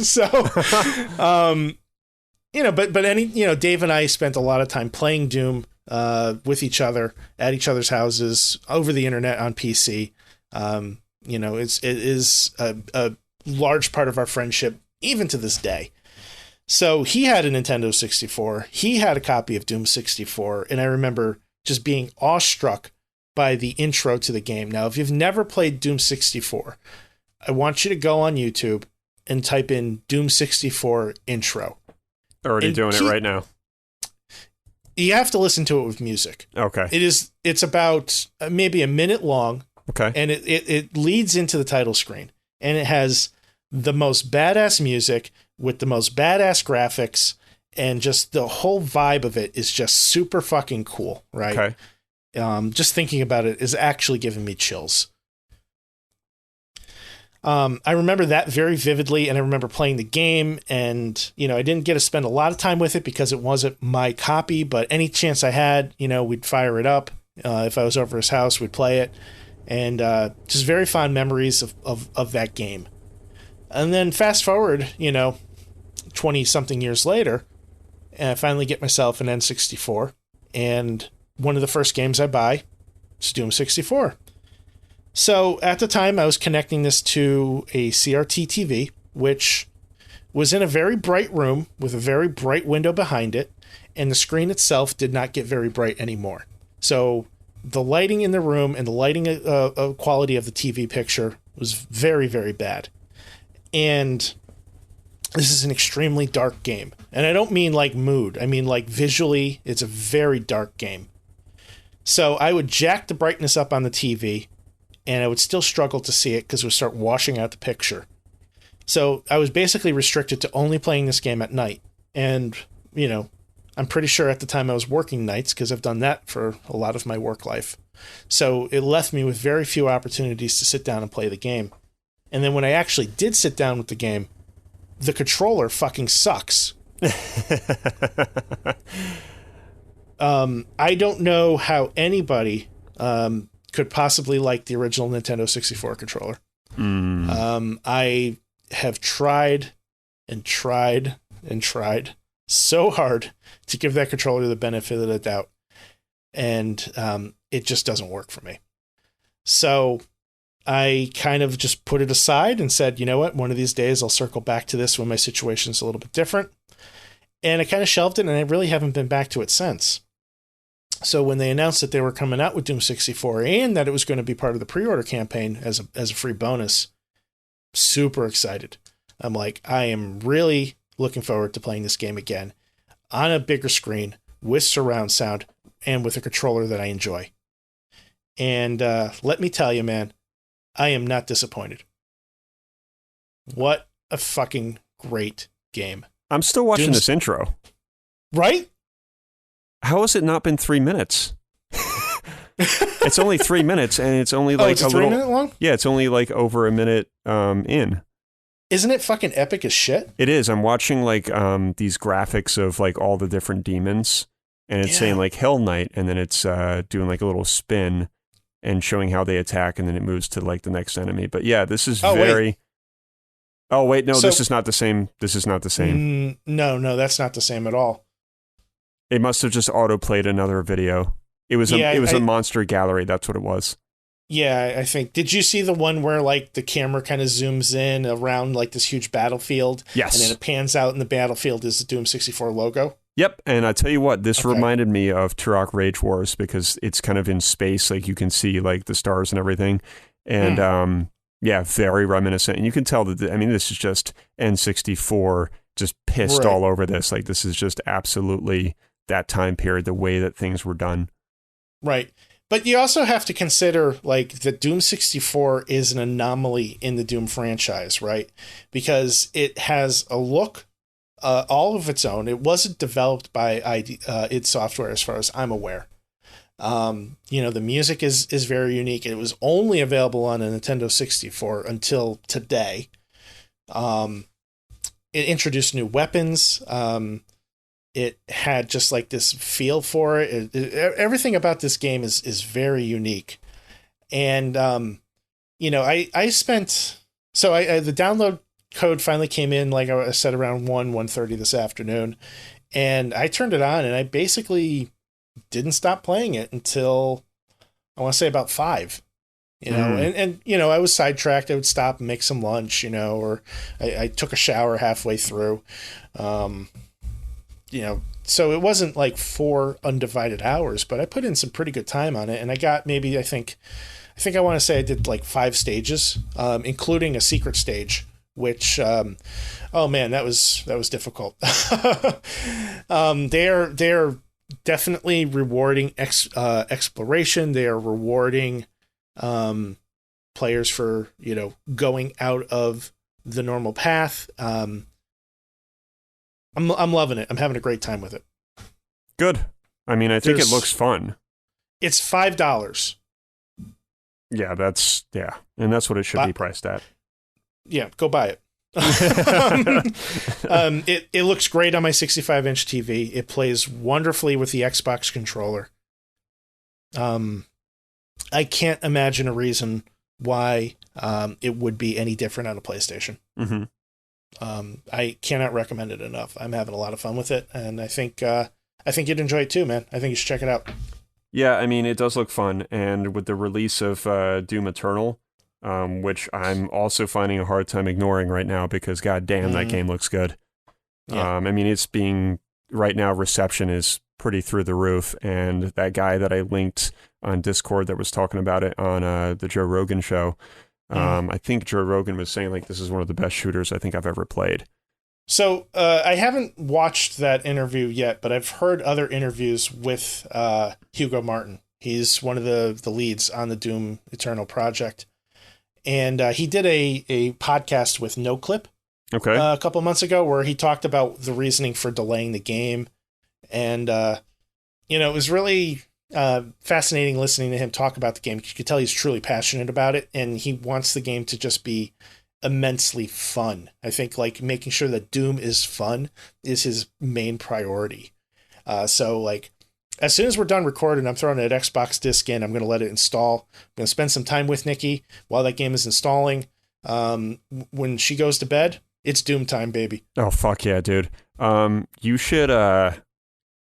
So, but Dave and I spent a lot of time playing Doom with each other at each other's houses over the internet on PC. It is a large part of our friendship even to this day. So he had a Nintendo 64. He had a copy of Doom 64. And I remember just being awestruck by the intro to the game. Now, if you've never played Doom 64, I want you to go on YouTube and type in Doom 64 intro. Already doing it right now. You have to listen to it with music. Okay. It's about maybe a minute long. Okay. And it leads into the title screen. And it has the most badass music with the most badass graphics, and just the whole vibe of it is just super fucking cool, right? Okay. Just thinking about it is actually giving me chills. I remember that very vividly, and I remember playing the game, and, I didn't get to spend a lot of time with it because it wasn't my copy, but any chance I had, we'd fire it up. If I was over his house, we'd play it, and just very fond memories of that game. And then fast forward, 20-something years later, and I finally get myself an N64, and one of the first games I buy is Doom 64. So at the time, I was connecting this to a CRT TV, which was in a very bright room with a very bright window behind it, and the screen itself did not get very bright anymore. So the lighting in the room and the lighting quality of the TV picture was very, very bad. And this is an extremely dark game. And I don't mean like mood. I mean like visually, it's a very dark game. So I would jack the brightness up on the TV, and I would still struggle to see it because it would start washing out the picture. So I was basically restricted to only playing this game at night. And, I'm pretty sure at the time I was working nights because I've done that for a lot of my work life. So it left me with very few opportunities to sit down and play the game. And then when I actually did sit down with the game, the controller fucking sucks. I don't know how anybody could possibly like the original Nintendo 64 controller. I have tried and tried and tried so hard to give that controller the benefit of the doubt. and it just doesn't work for me. So I kind of just put it aside and said, you know what, one of these days I'll circle back to this when my situation's a little bit different. And I kind of shelved it, and I really haven't been back to it since. So when they announced that they were coming out with Doom 64 and that it was going to be part of the pre-order campaign as a free bonus, super excited. I'm like, I am really looking forward to playing this game again on a bigger screen with surround sound and with a controller that I enjoy. And let me tell you, man, I am not disappointed. What a fucking great game. I'm still watching this intro. Right? How has it not been 3 minutes? It's only 3 minutes, and it's only like it's a 3 minute long? Yeah, it's only like over a minute in. Isn't it fucking epic as shit? It is. I'm watching like these graphics of like all the different demons, and it's saying like Hell Knight, and then it's doing like a little spin and showing how they attack, and then it moves to like the next enemy. But yeah, this is very... Oh, wait, no, this is not the same. This is not the same. No, that's not the same at all. It must have just auto-played another video. It was a monster gallery, that's what it was. Yeah, I think. Did you see the one where like the camera kind of zooms in around like this huge battlefield? Yes. And then it pans out, and the battlefield is the Doom 64 logo? Yep, and I tell you what, this reminded me of Turok Rage Wars because it's kind of in space, like you can see like the stars and everything. And yeah, very reminiscent. And you can tell that, this is just N64 just pissed all over this. Like this is just absolutely that time period, the way that things were done. Right. But you also have to consider like that Doom 64 is an anomaly in the Doom franchise, right? Because it has a look all of its own. It wasn't developed by id Software as far as I'm aware. The music is very unique. It was only available on a Nintendo 64 until today. It introduced new weapons. It had just like this feel for it. Everything about this game is very unique. And, I spent... So the download code finally came in, like I said, around 1:30 this afternoon. And I turned it on, and I basically didn't stop playing it until, I want to say, about 5. And I was sidetracked. I would stop and make some lunch, or I took a shower halfway through. So it wasn't like 4 undivided hours, but I put in some pretty good time on it, and I got maybe, I think I want to say I did like 5 stages, including a secret stage, which, oh man, that was difficult. They're definitely rewarding exploration. They are rewarding players for, going out of the normal path. I'm loving it. I'm having a great time with it. Good. I think it looks fun. It's $5. Yeah, and that's what it should be priced at. Yeah, go buy it. It looks great on my 65-inch TV. It plays wonderfully with the Xbox controller. I can't imagine a reason why it would be any different on a PlayStation. Mm-hmm. I cannot recommend it enough. I'm having a lot of fun with it, and I think you'd enjoy it too, man. I think you should check it out. Yeah, it does look fun, and with the release of Doom Eternal, which I'm also finding a hard time ignoring right now because goddamn, that game looks good. Yeah. It's being right now. Reception is pretty through the roof, and that guy that I linked on Discord that was talking about it on the Joe Rogan show. I think Joe Rogan was saying like this is one of the best shooters I think I've ever played. So I haven't watched that interview yet, but I've heard other interviews with Hugo Martin. He's one of the leads on the Doom Eternal project. And he did a podcast with NoClip a couple months ago where he talked about the reasoning for delaying the game. And, it was really fascinating listening to him talk about the game. You could tell he's truly passionate about it, and he wants the game to just be immensely fun. I think like making sure that Doom is fun is his main priority. So like as soon as we're done recording, I'm throwing an Xbox disc in. I'm going to let it install. I'm going to spend some time with Nikki while that game is installing. When she goes to bed, it's Doom time, baby. Oh, fuck yeah, dude. You should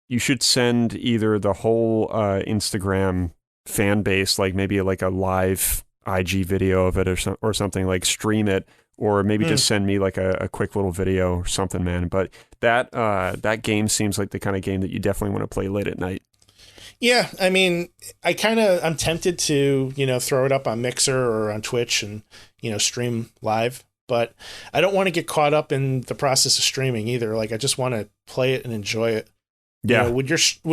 you should send either the whole Instagram fan base, like maybe like a live IG video of it or something, like stream it, or maybe just send me like a quick little video or something, man. But that game seems like the kind of game that you definitely want to play late at night. Yeah, I mean, I'm tempted to, throw it up on Mixer or on Twitch and, stream live, but I don't want to get caught up in the process of streaming either. Like, I just want to play it and enjoy it. Yeah. When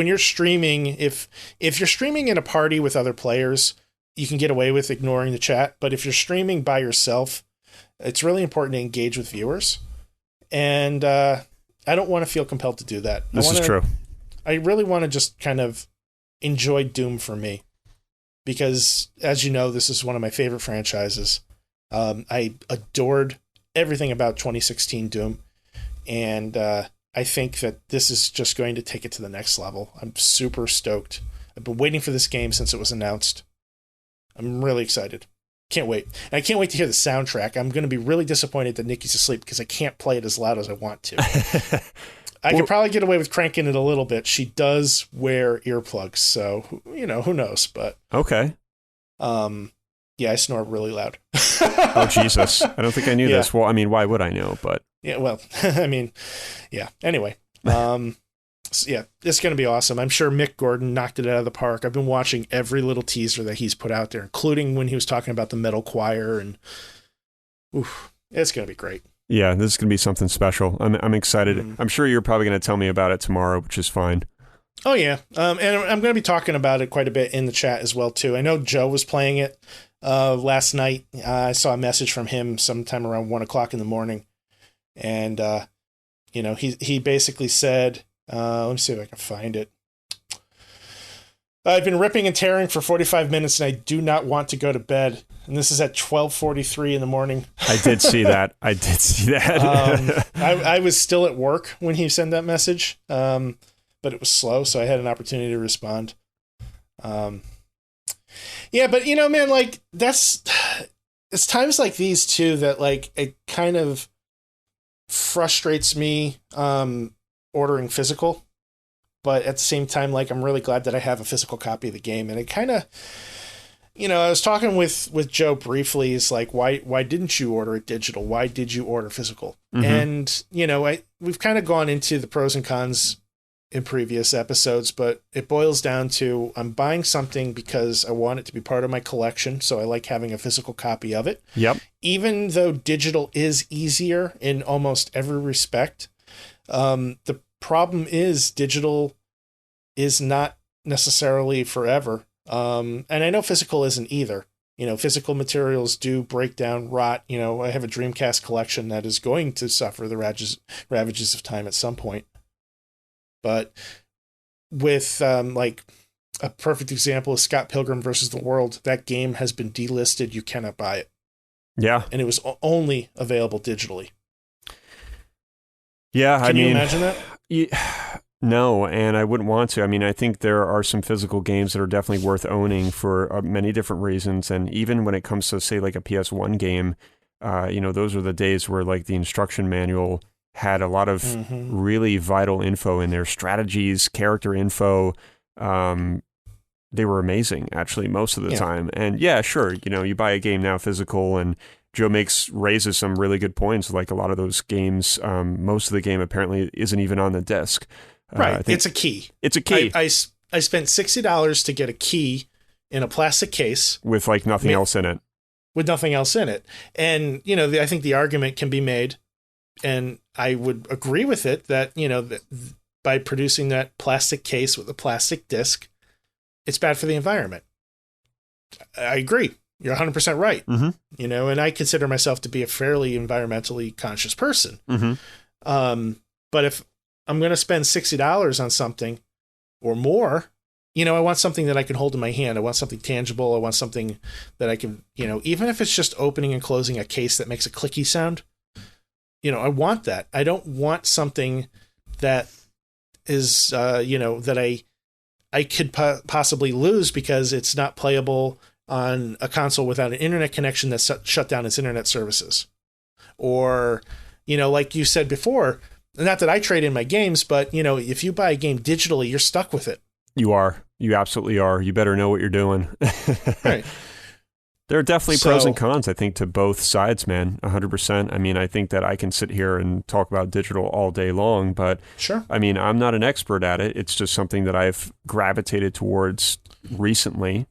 you're streaming, if you're streaming in a party with other players, you can get away with ignoring the chat. But if you're streaming by yourself, it's really important to engage with viewers. And I don't want to feel compelled to do that. This is true. I really want to just kind of enjoy Doom for me. Because, as you know, this is one of my favorite franchises. I adored everything about 2016 Doom. And I think that this is just going to take it to the next level. I'm super stoked. I've been waiting for this game since it was announced. I'm really excited. Can't wait. And I can't wait to hear the soundtrack. I'm going to be really disappointed that Nikki's asleep because I can't play it as loud as I want to. I could probably get away with cranking it a little bit. She does wear earplugs, so, who knows, but... Okay. Yeah, I snore really loud. Oh, Jesus. I don't think I knew this. Well, I mean, why would I know? But yeah, well, I mean, yeah. Anyway, so yeah, it's going to be awesome. I'm sure Mick Gordon knocked it out of the park. I've been watching every little teaser that he's put out there, including when he was talking about the metal choir, and it's going to be great. Yeah, this is going to be something special. I'm excited. I'm sure you're probably going to tell me about it tomorrow, which is fine. Oh, yeah. And I'm going to be talking about it quite a bit in the chat as well, too. I know Joe was playing it last night. I saw a message from him sometime around 1 o'clock in the morning. And, he basically said, let me see if I can find it. I've been ripping and tearing for 45 minutes and I do not want to go to bed. And this is at 12:43 in the morning. I did see that. I was still at work when he sent that message. But it was slow, so I had an opportunity to respond. Yeah, but man, like it's times like these too that like it kind of frustrates me ordering physical, but at the same time, like I'm really glad that I have a physical copy of the game, and it kind of, I was talking with Joe briefly. He's like, why didn't you order it digital? Why did you order physical? Mm-hmm. And we've kind of gone into the pros and cons in previous episodes, but it boils down to I'm buying something because I want it to be part of my collection, so I like having a physical copy of it. Yep. Even though digital is easier in almost every respect, the problem is digital is not necessarily forever. And I know physical isn't either. Physical materials do break down, rot. I have a Dreamcast collection that is going to suffer the ravages of time at some point. But with like a perfect example is Scott Pilgrim versus the World. That game has been delisted. You cannot buy it. Yeah. And it was only available digitally. Yeah. Can you imagine that? No, and I wouldn't want to. I mean, I think there are some physical games that are definitely worth owning for many different reasons. And even when it comes to, say, like a PS1 game, those are the days where like the instruction manual had a lot of really vital info in there, strategies, character info. They were amazing, actually, most of the time. And yeah, sure, you buy a game now physical, and Joe raises some really good points. Like a lot of those games, most of the game apparently isn't even on the disc. Right, it's a key. It's a key. I spent $60 to get a key in a plastic case. With like nothing else in it. With nothing else in it. And, I think the argument can be made, and I would agree with it, that, that by producing that plastic case with a plastic disc, it's bad for the environment. I agree. You're 100% right. Mm-hmm. And I consider myself to be a fairly environmentally conscious person. Mm-hmm. But if I'm going to spend $60 on something or more, I want something that I can hold in my hand. I want something tangible. I want something that I can, even if it's just opening and closing a case that makes a clicky sound, I want that. I don't want something that is, that I could possibly lose because it's not playable on a console without an internet connection that shut down its internet services. Or, like you said before, not that I trade in my games, but, if you buy a game digitally, you're stuck with it. You are. You absolutely are. You better know what you're doing. Right. There are definitely pros and cons, I think, to both sides, man. 100%. I mean, I think that I can sit here and talk about digital all day long, but sure. I mean, I'm not an expert at it. It's just something that I've gravitated towards recently,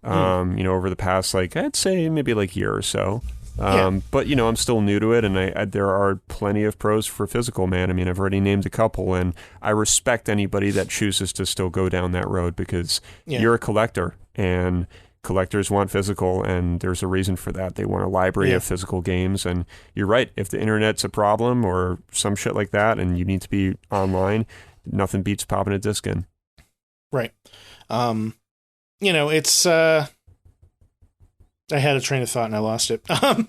over the past, I'd say maybe year or so. But, I'm still new to it, and there are plenty of pros for physical, man. I mean, I've already named a couple, and I respect anybody that chooses to still go down that road because you're a collector, and collectors want physical, and there's a reason for that. They want a library of physical games, and you're right. If the internet's a problem or some shit like that, and you need to be online, nothing beats popping a disc in. Right. It's... I had a train of thought and I lost it. It'll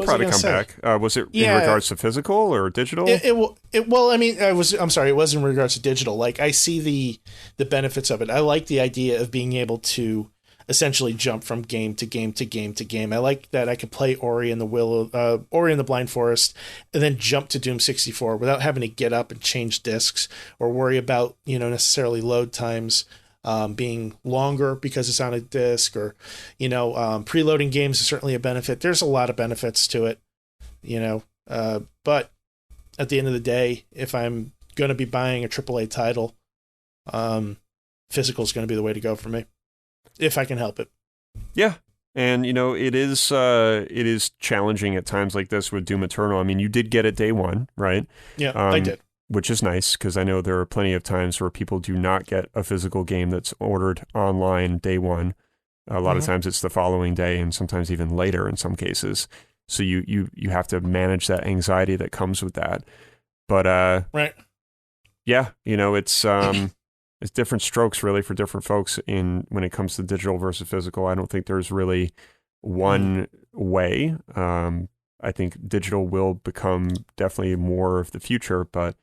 probably come back. Was it in regards to physical or digital? I'm sorry, it was in regards to digital. I see the benefits of it. I like the idea of being able to essentially jump from game to game to game to game. I like that I could play Ori and the Blind Forest and then jump to Doom 64 without having to get up and change discs or worry about, necessarily load times being longer because it's on a disc, or preloading games is certainly a benefit. There's a lot of benefits to it, but at the end of the day, if I'm going to be buying a AAA title, physical is going to be the way to go for me, if I can help it. Yeah. And, it is challenging at times like this with Doom Eternal. I mean, you did get it day one, right? Yeah, I did. Which is nice, because I know there are plenty of times where people do not get a physical game that's ordered online day one. A lot of times it's the following day, and sometimes even later in some cases. So you have to manage that anxiety that comes with that. But right. Yeah, it's different strokes really for different folks when it comes to digital versus physical. I don't think there's really one way. I think digital will become definitely more of the future, but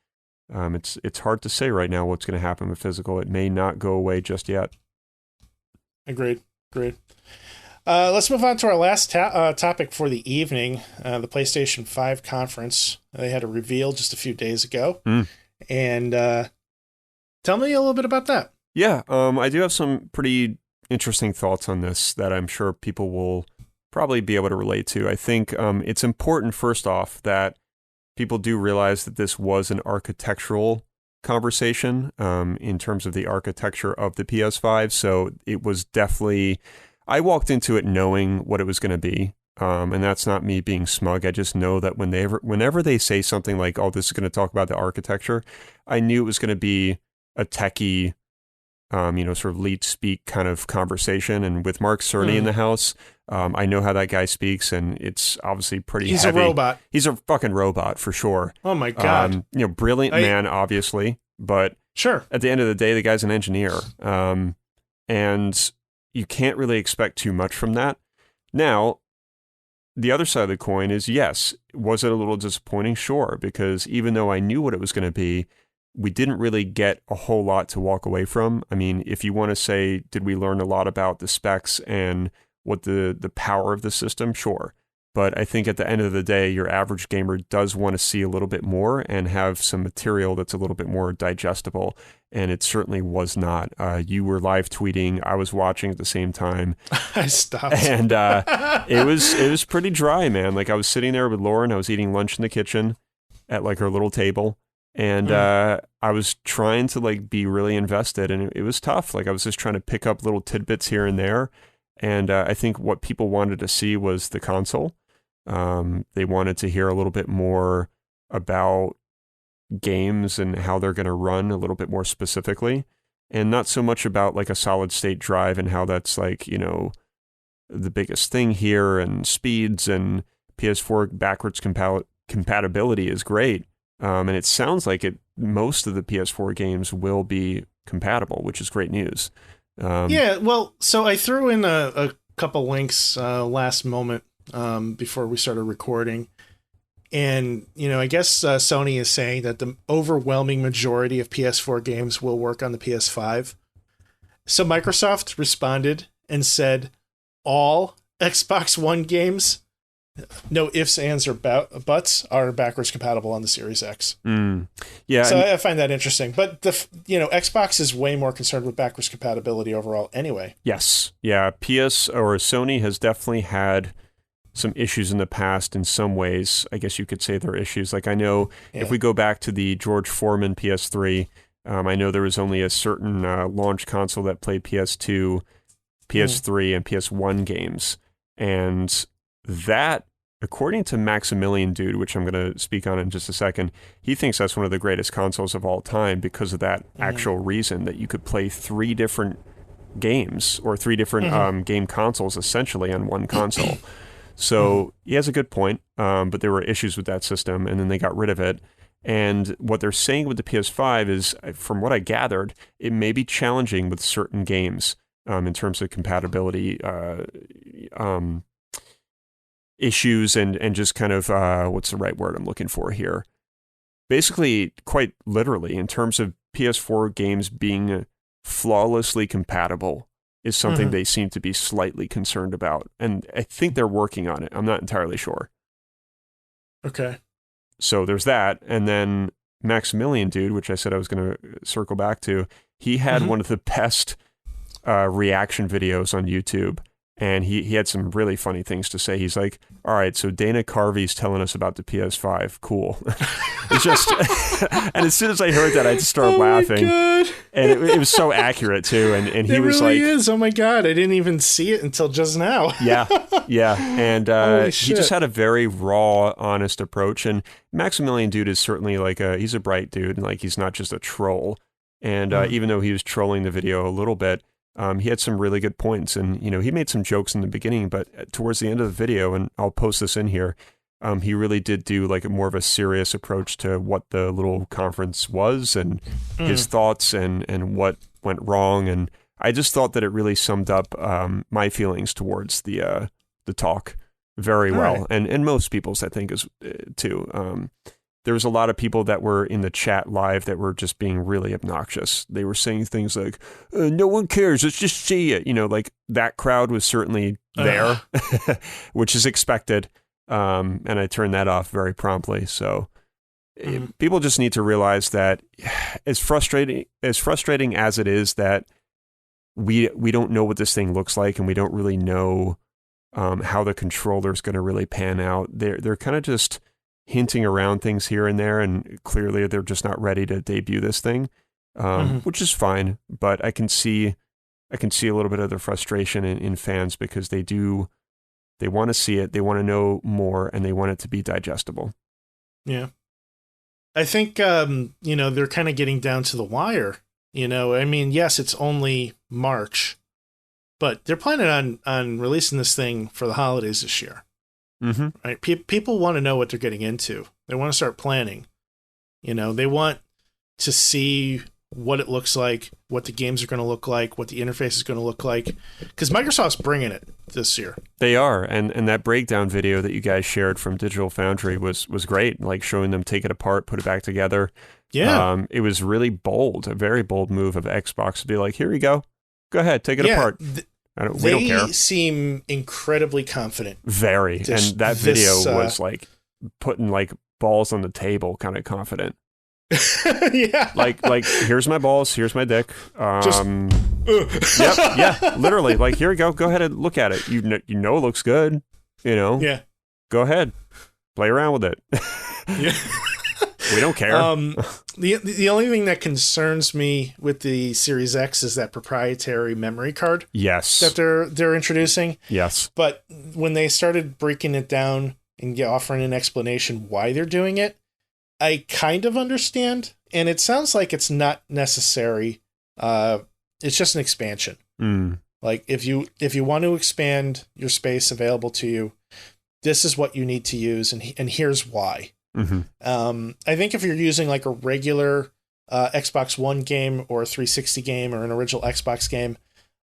it's hard to say right now what's going to happen with physical. It may not go away just yet. Agreed. Let's move on to our last topic for the evening, the PlayStation 5 conference. They had a reveal just a few days ago. And tell me a little bit about that. Yeah, I do have some pretty interesting thoughts on this that I'm sure people will probably be able to relate to. I think it's important, first off, that people do realize that this was an architectural conversation in terms of the architecture of the PS5. So it was definitely, I walked into it knowing what it was going to be. And that's not me being smug. I just know that whenever they say something like, oh, this is going to talk about the architecture, I knew it was going to be a techie, sort of lead speak kind of conversation. And with Mark Cerny in the house, I know how that guy speaks, and it's obviously pretty He's heavy. A robot. He's a fucking robot for sure. Oh my God. Brilliant man, obviously, but sure. At the end of the day, the guy's an engineer. And you can't really expect too much from that. Now, the other side of the coin is, yes, was it a little disappointing? Sure, because even though I knew what it was going to be, we didn't really get a whole lot to walk away from. I mean, if you want to say, did we learn a lot about the specs and what the power of the system? Sure. But I think at the end of the day, your average gamer does want to see a little bit more and have some material that's a little bit more digestible. And it certainly was not. You were live tweeting. I was watching at the same time. I stopped. And it was pretty dry, man. I was sitting there with Lauren. I was eating lunch in the kitchen at her little table. And I was trying to be really invested, and it was tough. I was just trying to pick up little tidbits here and there. And I think what people wanted to see was the console. They wanted to hear a little bit more about games and how they're going to run a little bit more specifically, and not so much about a solid state drive and how that's the biggest thing here, and speeds and PS4 backwards compatibility is great. And it sounds like most of the PS4 games will be compatible, which is great news. Yeah, well, so I threw in a couple links last moment before we started recording. And, I guess Sony is saying that the overwhelming majority of PS4 games will work on the PS5. So Microsoft responded and said all Xbox One games no ifs, ands, or buts are backwards compatible on the Series X. Yeah. So I find that interesting. But Xbox is way more concerned with backwards compatibility overall anyway. Yes. Yeah. Sony has definitely had some issues in the past in some ways. I guess you could say they're issues. Like I know if we go back to the George Foreman PS3, I know there was only a certain launch console that played PS2, PS3, and PS1 games. And that, according to Maximilian Dude, which I'm going to speak on in just a second, he thinks that's one of the greatest consoles of all time because of that actual reason that you could play 3 different games or 3 different game consoles essentially on one console. So he has a good point, but there were issues with that system, and then they got rid of it. And what they're saying with the PS5 is, from what I gathered, it may be challenging with certain games in terms of compatibility issues and just kind of, what's the right word I'm looking for here? Basically, quite literally, in terms of PS4 games being flawlessly compatible is something they seem to be slightly concerned about. And I think they're working on it. I'm not entirely sure. Okay. So there's that. And then Maximilian Dude, which I said I was going to circle back to, he had one of the best reaction videos on YouTube. And he had some really funny things to say. He's like, all right, so Dana Carvey's telling us about the PS5. Cool. It's just, and as soon as I heard that, I just started laughing. My God. And it was so accurate, too. And he it was really like... is. Oh, my God. I didn't even see it until just now. Yeah. And he just had a very raw, honest approach. And Maximilian Dude is certainly like he's a bright dude. And like, he's not just a troll. And even though he was trolling the video a little bit, he had some really good points, and he made some jokes in the beginning, but towards the end of the video, and I'll post this in here, he really did do like a more of a serious approach to what the little conference was and his thoughts and what went wrong, and I just thought that it really summed up my feelings towards the talk very well, right. and most people's I think is too. There was a lot of people that were in the chat live that were just being really obnoxious. They were saying things like, no one cares, let's just see it. Like that crowd was certainly there, which is expected. And I turned that off very promptly. So people just need to realize that as frustrating as it is that we don't know what this thing looks like and we don't really know how the controller is going to really pan out. They're kind of just hinting around things here and there, and clearly they're just not ready to debut this thing, which is fine. But I can see a little bit of the frustration in fans because they want to see it, they want to know more, and they want it to be digestible. Yeah, I think they're kind of getting down to the wire. I mean, yes, it's only March, but they're planning on releasing this thing for the holidays this year. Right? People want to know what they're getting into. They want to start planning. They want to see what it looks like, what the games are going to look like, what the interface is going to look like. Because Microsoft's bringing it this year. They are. And that breakdown video that you guys shared from Digital Foundry was great. Like showing them take it apart, put it back together. Yeah. It was really bold, a very bold move of Xbox to be like, here you go. Go ahead, take it apart. We don't care. They seem incredibly confident. Very. And that video was like putting like balls on the table kind of confident. Yeah. Like here's my balls, here's my dick. Yep, yeah, literally. Like here we go. Go ahead and look at it. You know it looks good. Yeah. Go ahead. Play around with it. Yeah. We don't care. The only thing that concerns me with the Series X is that proprietary memory card. Yes. That they're introducing. Yes. But when they started breaking it down and offering an explanation why they're doing it, I kind of understand. And it sounds like it's not necessary. It's just an expansion. Like if you want to expand your space available to you, this is what you need to use, and here's why. I think if you're using like a regular Xbox One game or a 360 game or an original Xbox game,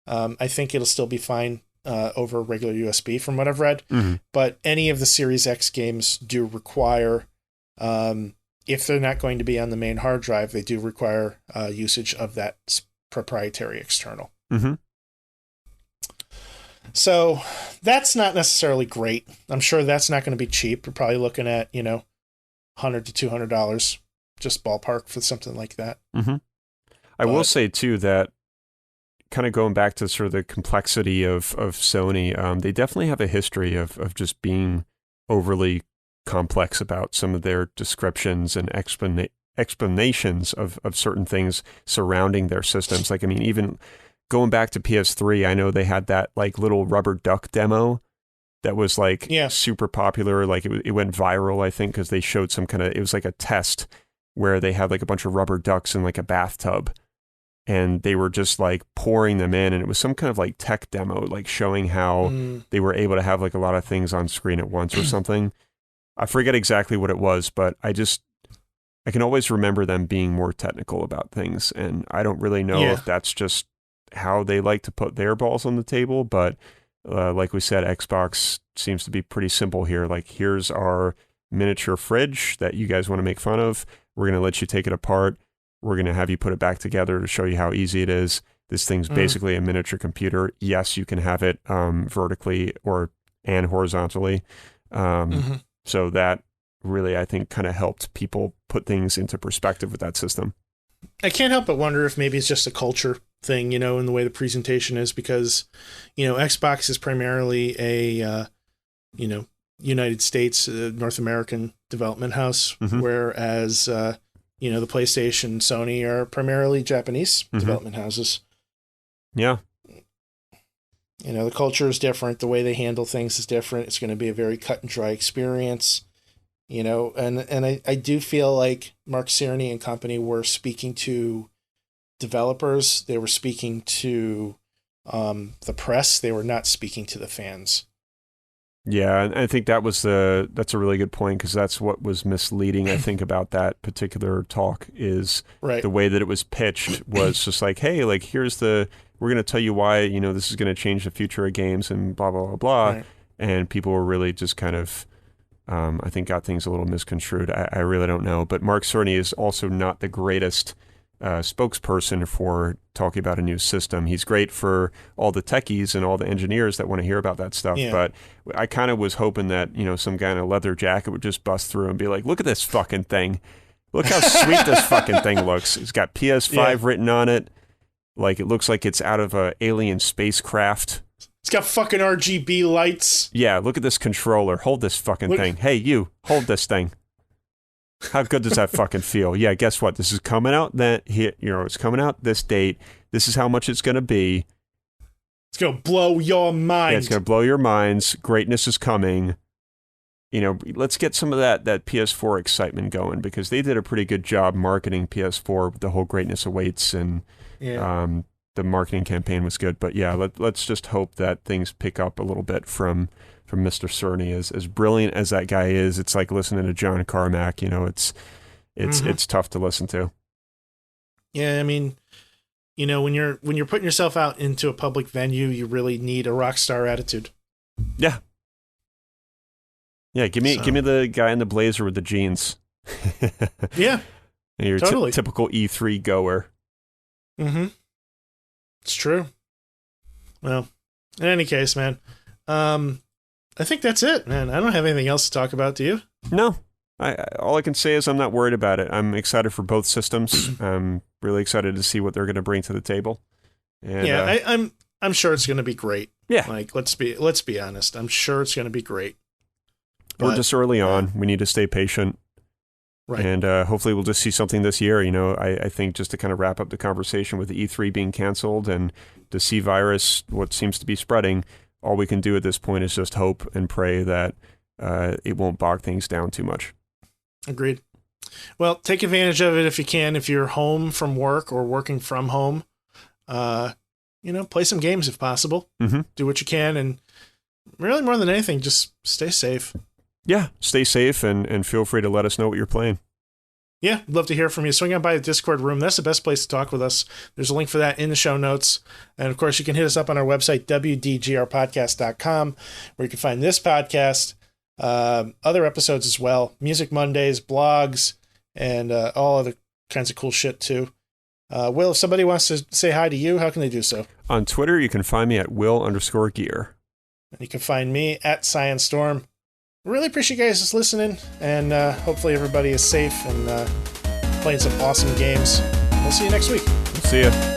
I think it'll still be fine over regular USB from what I've read. But any of the Series X games do require, if they're not going to be on the main hard drive, they do require usage of that proprietary external. So that's not necessarily great. I'm sure that's not going to be cheap. We're probably looking at, $100 to $200, just ballpark for something like that. Mm-hmm. I will say too that kind of going back to sort of the complexity of Sony, they definitely have a history of just being overly complex about some of their descriptions and explanations of certain things surrounding their systems. Like, I mean, even going back to PS3, I know they had that like little rubber duck demo that was like super popular. Like it went viral, I think, because they showed some kind of, it was like a test where they had like a bunch of rubber ducks in like a bathtub and they were just like pouring them in. And it was some kind of like tech demo, like showing how they were able to have like a lot of things on screen at once or something. I forget exactly what it was, but I can always remember them being more technical about things. And I don't really know if that's just how they like to put their balls on the table, but like we said, Xbox seems to be pretty simple here. Like, here's our miniature fridge that you guys want to make fun of. We're going to let you take it apart. We're going to have you put it back together to show you how easy it is. This thing's basically a miniature computer. Yes, you can have it vertically and horizontally. So that really, I think, kind of helped people put things into perspective with that system. I can't help but wonder if maybe it's just a culture thing, in the way the presentation is, because, Xbox is primarily a, United States, North American development house, whereas, the PlayStation, Sony are primarily Japanese development houses. Yeah. The culture is different. The way they handle things is different. It's going to be a very cut and dry experience. And I do feel like Mark Cerny and company were speaking to developers. They were speaking to the press. They were not speaking to the fans. Yeah, and I think that's a really good point, because that's what was misleading, I think, about that particular talk is the way that it was pitched was just like, hey, like, we're going to tell you why, this is going to change the future of games and blah, blah, blah, blah. Right. And people were really just kind of, I think, got things a little misconstrued. I really don't know. But Mark Cerny is also not the greatest spokesperson for talking about a new system. He's great for all the techies and all the engineers that want to hear about that stuff. Yeah. But I kind of was hoping that, some guy in a leather jacket would just bust through and be like, look at this fucking thing. Look how sweet this fucking thing looks. It's got PS5 written on it. Like, it looks like it's out of a alien spacecraft. It's got fucking RGB lights. Yeah, look at this controller. Hold this fucking thing. Hey, you, hold this thing. How good does that fucking feel? Yeah, guess what? This is coming out it's coming out this date. This is how much it's going to be. It's going to blow your mind. Yeah, it's going to blow your minds. Greatness is coming. Let's get some of that PS4 excitement going, because they did a pretty good job marketing PS4 with the whole greatness awaits, and the marketing campaign was good. But yeah, let's just hope that things pick up a little bit from Mr. Cerny. As brilliant as that guy is, it's like listening to John Carmack. It's tough to listen to. Yeah, I mean, when you're putting yourself out into a public venue, you really need a rock star attitude. Yeah. Yeah, give me the guy in the blazer with the jeans. Yeah. You're totally typical E3 goer. Mm-hmm. It's true. Well, in any case, man, I think that's it, man. I don't have anything else to talk about. Do you? No. All I can say is I'm not worried about it. I'm excited for both systems. I'm really excited to see what they're going to bring to the table. And, I'm sure it's going to be great. Yeah. Like, let's be honest. I'm sure it's going to be great. We're just early on. We need to stay patient. Right. And hopefully we'll just see something this year. I think just to kind of wrap up the conversation with the E3 being canceled and the C virus, what seems to be spreading, all we can do at this point is just hope and pray that it won't bog things down too much. Agreed. Well, take advantage of it if you can. If you're home from work or working from home, play some games if possible. Mm-hmm. Do what you can. And really, more than anything, just stay safe. Yeah, stay safe and feel free to let us know what you're playing. Yeah, I'd love to hear from you. Swing on by the Discord room. That's the best place to talk with us. There's a link for that in the show notes. And, of course, you can hit us up on our website, WDGRPodcast.com, where you can find this podcast, other episodes as well, Music Mondays, blogs, and all other kinds of cool shit, too. Will, if somebody wants to say hi to you, how can they do so? On Twitter, you can find me at Will_Gear. And you can find me at Science Storm. Really appreciate you guys just listening, and hopefully everybody is safe and playing some awesome games. We'll see you next week. See ya.